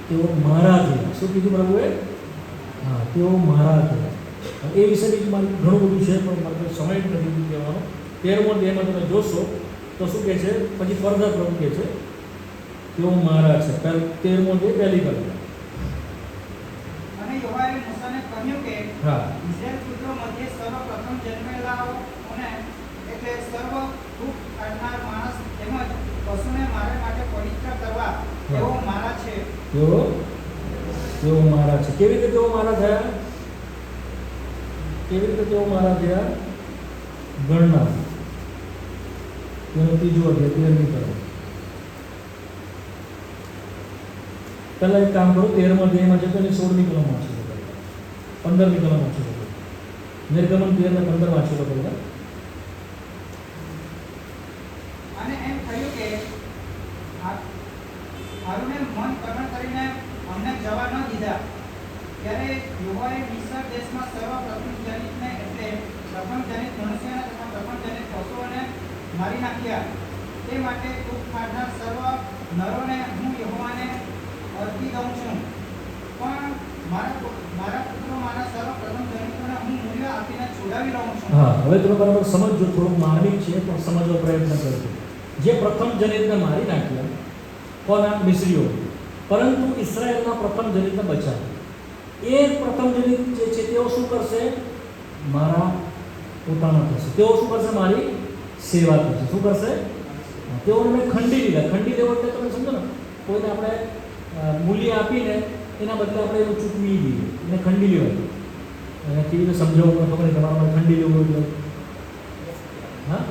તેઓ મારા થયા. શું કીધું પ્રભુએ? હા, તેઓ મારા થયા. એ વિશે બી મારે ઘણું બધું છે પણ મારે સમય જ નથી કહેવાનો. 13મો અધ્યાયમાં તમે જોશો તો શું કહે છે? પછી ફર્ધર પ્રભુ કહે છે તેઓ મારા છે. 13મો જે પહેલી કલમ. અને યહોવાએ મૂસાને કહ્યું કે હા, ઇઝરાયેલ પુત્રો મધ્યે સર્વપ્રથમ જન્મેલાઓને એટલે સર્વ દુઃખ કાઢનાર માણસ તેમજ પશુને મારે માટે પવિત્ર કરવા તેઓ મારા છે. તેઓ મારા છે. કેવી રીતે તેઓ મારા થયા? કેવી રીતે તેઓ મારા થયા? ગણના તેનો ત્રીજો અધ્યાય 13મી કલમ. પહેલા એક કામ કરો, 13મા અધ્યાયમાં જતો એની 16મી કલમ વાંચી લો, 15મી કલમ વાંચી લો. નિર્ગમન 13 ને 15 વાંચી લો પહેલા. અને એમ થયું કે હારૂને મન કઠણ કરીને અમને જવા ન દીધા. ત્યારે યહોવાએ મિસ્ર દેશમાં સર્વપ્રથમ જનિતને એટલે પ્રથમ જનિત મનુષ્યને તથા પ્રથમ જનિત પશુઓને મારી નાખ્યા. તે માટે દુઃખ કાઢનાર સર્વ નરોને હું યહોવાને અર્પી દઉં છું. પણ મારા પુત્રોમાંના સર્વપ્રથમ જનિતોને હું મૂલ્ય આપીને છોડાવી લઉં છું. હા, હવે તમે બરાબર સમજજો. થોડુંક માર્મિક છે પણ સમજવાનો પ્રયત્ન કરજો. જે પ્રથમ જનિતને મારી નાખ્યા કોના? મિસ્રીઓ. પરંતુ ઇસ્રાયેલના પ્રથમ જનિતને બચાવ્યા. એ પ્રથમ જનિત જે છે તેઓ શું કરશે? મારા પોતાના થશે. તેઓ શું કરશે? મારી સેવા કરશે. શું કરશે? તેઓને મેં ખંડી લીધા. ખંડી લેવો એટલે તમે સમજો ને, કોઈને આપણે મૂલ્ય આપીને એના બદલે આપણે એવું ચૂકવી દઈએ, એને ખંડી લેવાય. અને કેવી રીતે સમજાવવું મને ખબર નહીં. તમારા ખંડી લેવું એટલે હા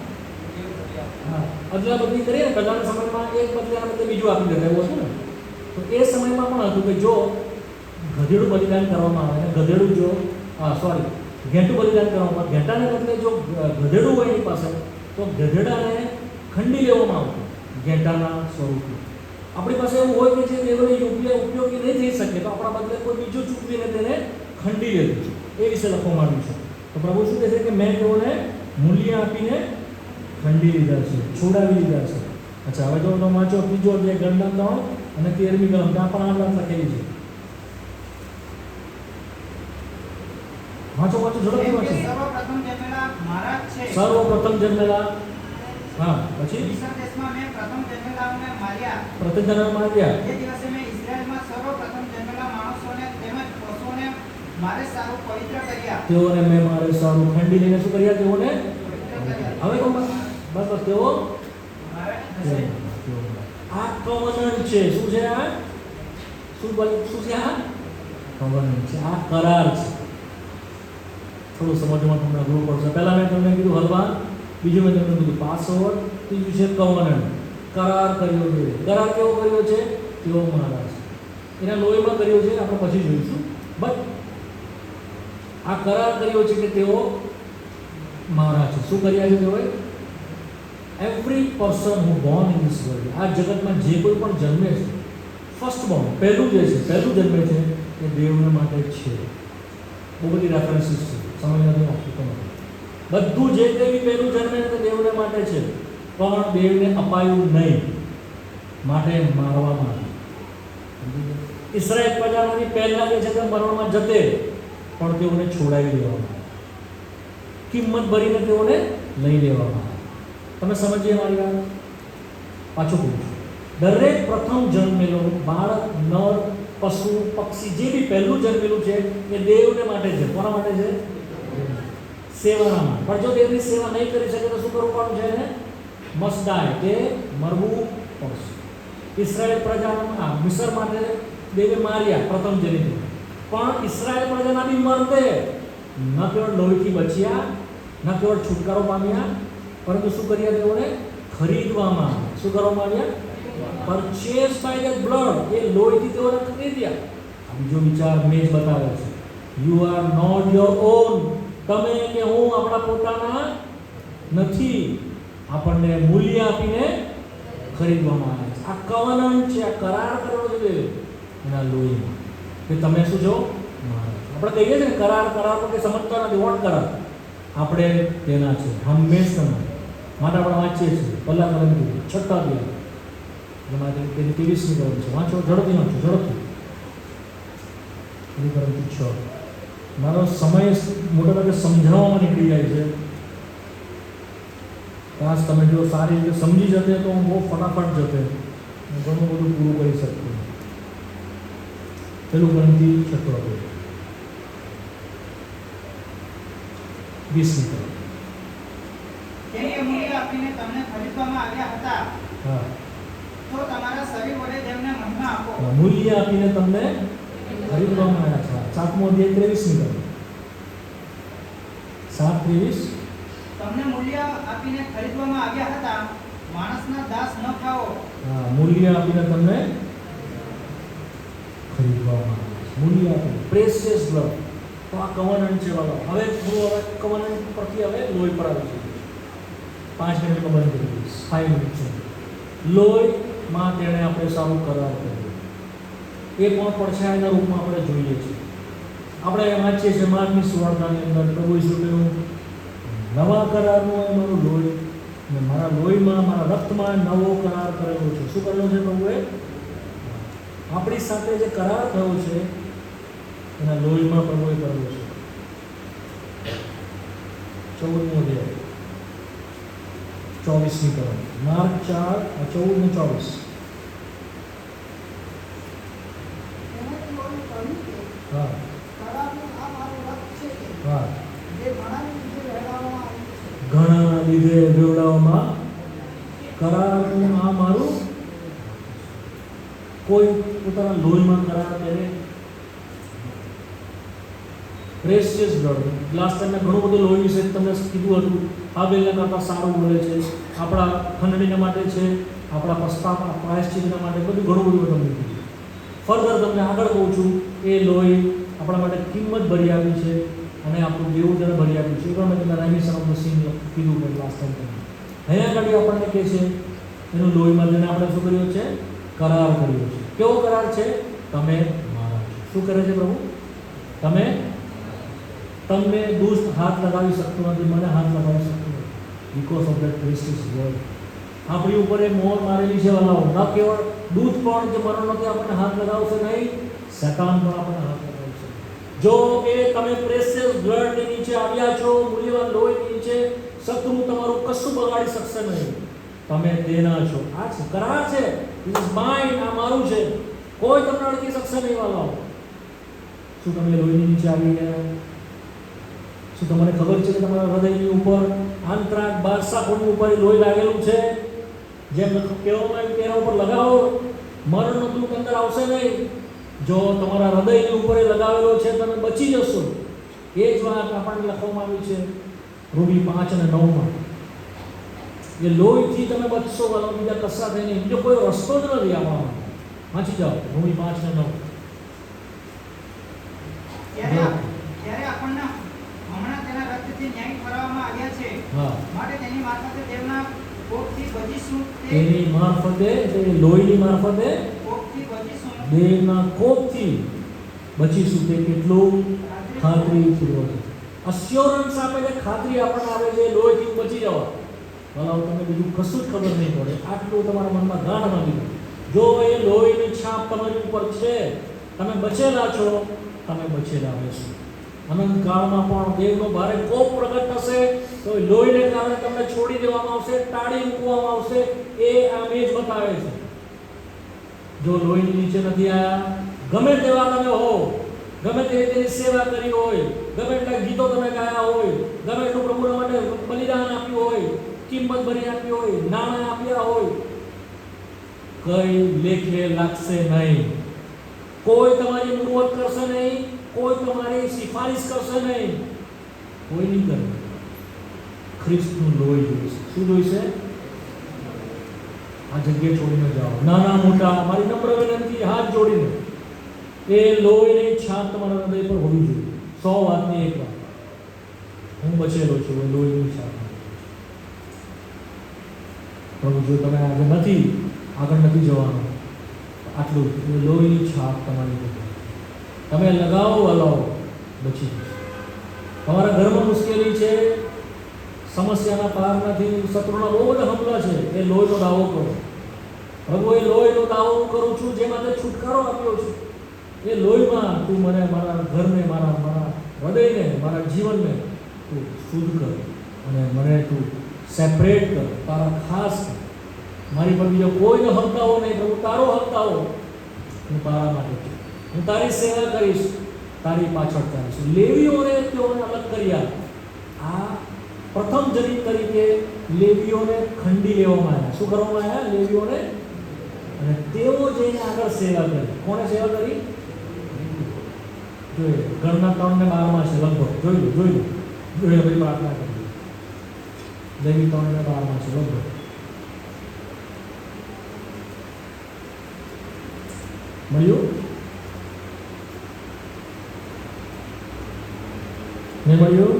હા અદલા બદલી કરીએ ને. પહેલાંના સમયમાં એક બદલાના બદલે બીજું આપી દેતા એવું હતું ને. તો એ સમયમાં પણ હતું કે જો ગધેડું બલિદાન કરવામાં આવે ને ગધેડું જો ઘેંટું બલિદાન કરવામાં આવે, ઘેંટાને બદલે જો ગધેડું હોય એની પાસે તો ગધેડાને ખંડી લેવામાં આવતું ઘેંટાના સ્વરૂપે. આપણી પાસે એવું હોય કે જે દેવને ઉપયોગી નહીં થઈ શકે તો આપણા બદલે કોઈ બીજું ચૂકવીને તેને ખંડી લેતું છે. એ વિશે લખવામાં આવ્યું છે. તો પ્રભુ શું કહે છે કે મેં તેઓને મૂલ્ય આપીને ખંડી લીધા છે, છોડાવી લીધા છે. અચ્છા, હવે જો તમે વાંચો ત્રીજો અધ્યાય ગણના 3 અને 13મી કલમ. ત્યાં પણ આ વાત લખેલી છે. વાંચો ઝડપથી વાંચો. સર્વપ્રથમ જન્મેલા મારા જ છે. સર્વપ્રથમ જન્મેલા. હા, પછી મિસ્ર દેશમાં મેં પ્રથમ જન્મેલાઓને માર્યા. પ્રથમ જન્મ માર્યા. એ દિવસે મેં ઇઝરાયેલમાં સર્વપ્રથમ જન્મેલા માણસોને તેમજ પશુઓને મારે સારું પવિત્ર કર્યા. તેઓને મેં મારે સારું ખંડી લઈને શું કર્યા? તેઓને પવિત્ર કર્યા. હવે બસ તેઓ મારા જ હશે. આ કવનન્ટ છે. શું છે આ? શું છે આ? કવનન્ટ છે. આ કરાર છે. થોડું સમજવામાં તમને અઘરું પડશે. પહેલા મેં તમને કીધું હલવા, બીજું મેં તમને કીધું પાસવર્ડ, ત્રીજું છે કવનન્ટ. કરાર કર્યો છે. કરાર કેવો કર્યો છે? તેઓ મારા છે. એના લોહીમાં કર્યો છે, આપણે પછી જોઈશું. બટ આ કરાર કર્યો છે કે તેઓ મારા છે. શું કર્યા છે તેઓએ? Every person who Born in this world, આ જગતમાં જે કોઈ પણ જન્મે છે, ફર્સ્ટ બોર્ન, પહેલું જે છે, પહેલું જન્મે છે એ દેવના માટે છે. બહુ બધી રેફરન્સીસ છે, સમય નથી આપતો તમને. બધું જે કંઈ પહેલું જન્મે તે દેવને માટે છે, પણ દેવને અપાયું નહીં, માટે મારવામાં આવ્યું. ઇસ્રાયેલ પ્રજાની પહેલા જે છે તે મરણમાં જતે, પણ તેઓને છોડાવી દેવામાં આવ્યા. કિંમત ભરીને તેઓને લઈ લેવામાં આવ્યા. તમે સમજીએ મારી વાત? પાછું પૂછું. દરેક પ્રથમ જન્મેલો બાળક, નર, પશુ, પક્ષી, જે બી પહેલું જન્મેલું છે એ દેવને માટે છે. કોના માટે છે? સેવાના માટે. પણ જો દેવની સેવા નહીં કરી શકે તો શું કરવું પડે છે એને? મસ્ટ ડાય, કે મરવું પડશે. ઇસ્રાયેલ પ્રજાના મિસર માટે દેવે માર્યા પ્રથમ જનિત, પણ ઇસ્રાયેલ પ્રજાના બી મરતે ન કેવળ લોહીથી બચ્યા, ન કેવળ છુટકારો પામ્યા, પરંતુ શું કર્યા? તેઓને ખરીદવામાં. શું કરવામાં આવ્યા? Purchase by the blood. એ લોહીથી તેઓને ખરીદ્યા. આ બીજો વિચાર મેં જ બતાવ્યો છે. You are not your own. તમે કે હું આપણા પોતાના નથી. આપણને મૂલ્ય આપીને ખરીદવામાં આવે છે. આ કવનન્ટ છે, આ કરાર કરવો છે એના લોહીમાં, કે તમે શું છો? આપણે કહીએ છીએ ને કરાર પર કે સમજતા નથી. વોટ કરાર? આપણે તેના છે હંમેશા માટે. આપણે વાંચીએ છીએ પહેલા કલમ કીધું 6ઠ્ઠા અધ્યાય, એમાં તેની 23મી કલમ છે. વાંચો ઝડપથી, ઝડપથી. એની કલમ 6. મારો સમય મોટાભાગે સમજાવવામાં નીકળી જાય છે. કાશ તમે જો સારી રીતે સમજી જતે તો હું બહુ ફટાફટ જતે, ઘણું બધું પૂરું કરી શકતું નથી. પેલું ગણતી 6 20 કેમ કે મૂલ્ય આપીને તમને ખરીદવામાં આવ્યા હતા, હા, તો તમારા શરીર વડે તેમને મહિમા આપો. મૂલ્ય આપીને તમને ખરીદવામાં આવ્યા છે. 7મો અધ્યાય 23 7:23. તમને મૂલ્ય આપીને ખરીદવામાં આવ્યા હતા, માણસના દાસ ન થાઓ. હા, મૂલ્ય આપીને તમને ખરીદવામાં આવ્યા છે. મૂલ્ય આપીને પ્રેશિયસ બ્લડ. તો આ કવનન્ટ છે બાબા. હવે કવનન્ટ પરથી હવે લોહી પર આવી જઈએ. 5 મિનિટમાં બંધ કરી દઈશ. 5 મિનિટ છે. લોહીમાં તેણે આપણે સારું કરાર કર્યો. એ પણ પડછાયાના રૂપમાં આપણે જોઈએ છીએ. આપણે વાંચીએ છીએ માર્કની સુવાર્તાની અંદર પ્રભુ ઈસુ કહ્યું, નવા કરારનું એ મારું લોહી, અને મારા લોહીમાં, મારા રક્તમાં નવો કરાર કરેલો છે. શું કરેલો છે પ્રભુએ? આપણી સાથે જે કરાર થયો છે એના લોહીમાં પ્રભુએ કરેલો છે. 14મો અધ્યાય 24મી કલમ. માર્ક 4:14 ને 24. એનાથી ઓલું કહ્યું કે હા, કરારનું આ મારું રક્ત છે કે હા. જે ઘણાને લીધે વહેરાવવામાં આવ્યું છે. ઘણા લીધે વેવડાવવામાં કરારનું આ મારું. કોઈ પોતાના લોહીમાં કરાર કરે. Precious blood. લાસ્ટ ટાઈમ મેં ઘણું બધું લોહી વિશે તમને કીધું હતું. હાબેલના કરતાં સારું બોલે છે, આપણા ખંડણીના માટે છે, આપણા પસ્તાપના પ્રાયશ્ચિતના માટે, બધું ઘણું બધું તમને કીધું. ફર્ધર તમને આગળ કહું છું, એ લોહી આપણા માટે કિંમત ભરી આવી છે અને આપણું દેવું તેને ભરી આપ્યું છે. એ પણ મેં તમને રેમિશન ઓફ ધ સીન કીધું કે લાસ્ટ ટાઈમ તમને અહીંયા આગળ આપણને કહે છે એનું લોહીમાં જેને આપણે શું કર્યું છે? કરાર કર્યો છે. કેવો કરાર છે? તમે મારા છો. શું કરે છે પ્રભુ? તમને દુષ્ટ હાથ લગાવી શકતો નથી, મને હાથ લગાવી શકતો નથી. Because of that precious blood. આપણી ઉપર એ મોહર મારેલી છે વાલાઓ. ન કેવળ દૂધ પણ જે મરણ નથી આપણને હાથ લગાવશે નહીં, શેતાન પણ આપણને હાથ લગાવશે. જો એ તમે પ્રેશિયસ બ્લડની નીચે આવ્યા છો, મૂલ્યવાન લોહીની નીચે, શત્રુ તમારું કશું બગાડી શકશે નહીં. તમે તેના છો. આ છે કરાર છે. It is mine. આ મારું છે. કોઈ તમને અડકી શકશે નહીં વાલાઓ. શું તમે લોહીની નીચે આવી ગયા? શું તમને ખબર છે કે તમારા હૃદયની ઉપર, આંતરાક બારસાખોની ઉપર લોહી લાગેલું છે? જેમ કહેવામાં આવ્યું તેના ઉપર લગાવો, મરણનો દુઃખ અંદર આવશે નહીં. જો તમારા હૃદયની ઉપર એ લગાવેલો છે, તમે બચી જશો. એ જ વાત આપણને લખવામાં આવી છે રોમી 5 અને 9માં. એ લોહીથી તમે બચશો વાળા, બીજા કશા થઈને. બીજો કોઈ રસ્તો જ નથી આવવાનો. વાંચી જાઓ રોમી 5 અને 9. ત્યારે આપણને હમણાં તેના રક્તથી ન્યાય ઠરાવવામાં આવ્યા છે. હા, માટે તેની મારફતે તેમના કોપથી બચીશું. એની મારફતે, એટલે લોહીની મારફતે, કોપથી બચીશું. દેહના કોપથી બચીશું. તે કેટલું ખાતરીપૂર્વક અશ્યોરન્સ આપે છે, ખાતરી આપણને આપે છે લોહીથી બચી જવા. ભલાઓ તમને બીજું કશું જ ખબર નહીં પડે, આટલું તમારા મનમાં ગાંઠ નથી. જો એ લોહીની છાપ તમારી ઉપર છે, તમે બચેલા છો, તમે બચેલા રહેશો. અનંત કાળમાં પણ દેવનો ભારે કોપ પ્રગટ થશે તો લોહીને કારણે તમને છોડી દેવામાં આવશે, ટાળી મૂકવામાં આવશે. એ આ મેજ બતાવે છે. જો લોહીની નીચે નથી આવ્યા, ગમે તેવા તમે હો, ગમે તેની સેવા કરી હોય, ગમે એટલા ગીતો તમે ગાયા હોય, ગમે એટલું પ્રભુના માટે બલિદાન આપ્યું હોય, કિંમત ભરી આપી હોય, નાણાં આપ્યા હોય, કઈ લેખે લાગશે નહીં. કોઈ તમારી મુરવત કરશે નહીં, કોઈ તમારી સિફારિશ કરશે નહીં, કોઈ નહીં કરે. ખ્રિસ્તનું લોહી જોઈશે. શું જોઈશે? આ જગ્યા છોડીને જાઓ. નાના મોટા મારી નમ્ર વિનંતી, હાથ જોડીને, એ લોહીની છાપ તમારા હૃદય પર હોવી જોઈએ. 100 વાતની એક વાત, હું બચેલો છું એ લોહીની છાપ. પ્રભુ જો તમે આજે નથી, આગળ નથી જવાનું, આટલું લોહીની છાપ તમારી ઉપર તમે લગાવો, હલાવો, બચી જશો. તમારા ઘરમાં મુશ્કેલી છે, સમસ્યાના પાર નથી, શત્રુના બહુ બધા હુમલા છે, એ લોહીનો દાવો કરો. પ્રભુ એ લોહીનો દાવો હું કરું છું, જેમાંથી છુટકારો આપ્યો છે. એ લોહીમાં તું મને, મારા ઘરને, મારા હૃદયને, મારા જીવનને તું શુદ્ધ કર અને મને તું સેપરેટ કર, તારા ખાસ કર. મારી પર બીજો કોઈનો હપ્તાઓ નહીં, પ્રભુ તારો હપ્તાઓ હું તારા માટે છું. હું તારી સેવા કરીશ, તારી પાછળ ચાલીશ. લેવીઓને તેઓને અલગ કર્યા. આ પ્રથમ જનિત તરીકે લેવીઓને ખંડી લેવામાં આવ્યા. શું કરવામાં આવ્યા? લેવીઓને. અને તેઓ જઈને આગળ સેવા કરી. કોણે સેવા કરી? જોઈએ ગણના 3 ને 12 છે લગભગ. જોઈ બધી પ્રાર્થના કરી. લેવી 3 ને 12 છે લગભગ. મળ્યું? ને મળ્યું?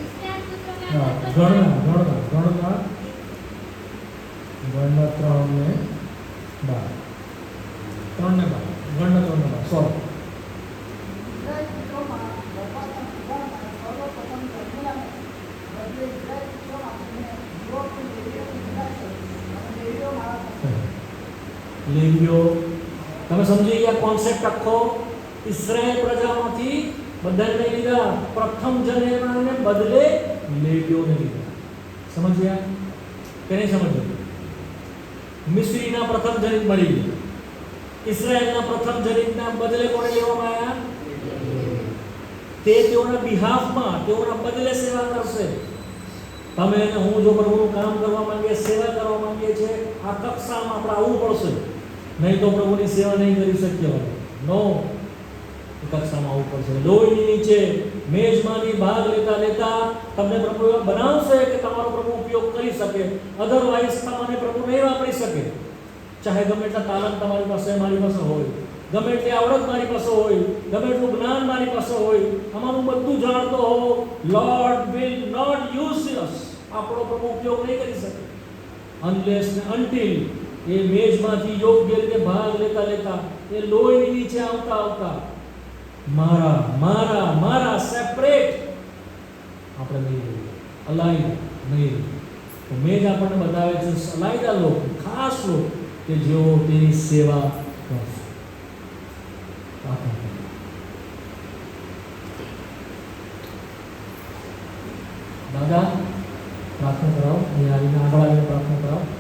ઇસ્રાયેલ પુત્રોના હા, દસ ગણના 3 ને 12. 3 ને 12. ગણના 3 ને 12. સોરી. ઇઝરાયેલ પુત્રોમાં વપાતા કુવારના સર્વપ્રથમ જન્મેલાને બદલે ઇઝરાયેલ પુત્રોમાંથી યુવકને લેવીઓની નિંદા કરી અને લેવીઓ મારા થશે. લેવીઓ, તમે સમજી ગયા કોન્સેપ્ટ આખો? ઇસ્રાયેલ પ્રજામાંથી બધાને લીધા, પ્રથમ જન્મેલાને બદલે લેવીઓને લીધા. સમજ્યા કે નહીં સમજ્યા? મિસ્રીના પ્રથમ જનિત મળી ગયા. ઇસ્રાયેલના પ્રથમ જનિતના બદલે કોને લેવામાં આવ્યા? તે તેઓના બિહાફમાં, તેઓના બદલે સેવા કરશે. તમે અને હું જો પ્રભુનું કામ કરવા માંગીએ, સેવા કરવા માંગીએ છીએ, આ કક્ષામાં આપણે આવવું પડશે. નહીં તો પ્રભુની સેવા નહીં કરી શકીએ. નો, કક્ષામાં આવવું પડશે. લોહીની નીચે મેજમાંથી ભાગ લેતા લેતા તમને પ્રભુ એવા બનાવશે કે તમારો પ્રભુ ઉપયોગ કરી શકે. અધરવાઇઝ તમને પ્રભુ નહીં વાપરી શકે. ચાહે ગમે એટલા તાલંત તમારી પાસે, મારી પાસે હોય, ગમે એટલી આવડત મારી પાસે હોય, ગમે એટલું જ્ઞાન મારી પાસે હોય, અમારું બધું જાણતો હો, લોર્ડ વિલ નોટ યુઝ અસ. આપણો પ્રભુ ઉપયોગ નહીં કરી શકે અનલેસ ને અનટિલ એ મેજમાંથી યોગ્ય રીતે ભાગ લેતા લેતા, એ લોહી નીચે આવતા આવતા મારા મારા મારા સેપરેટ આપણે નહીં રહીએ, અલાઈડ નહીં રહીએ. તો મેજ આપણને બતાવે છે અલાઈડા લોકો, ખાસ લોકો કે જેઓ તેની સેવા કરશે. દાદા પ્રાર્થના કરાવો. અહીંયા આવીને આગળ આવીને પ્રાર્થના કરાવો.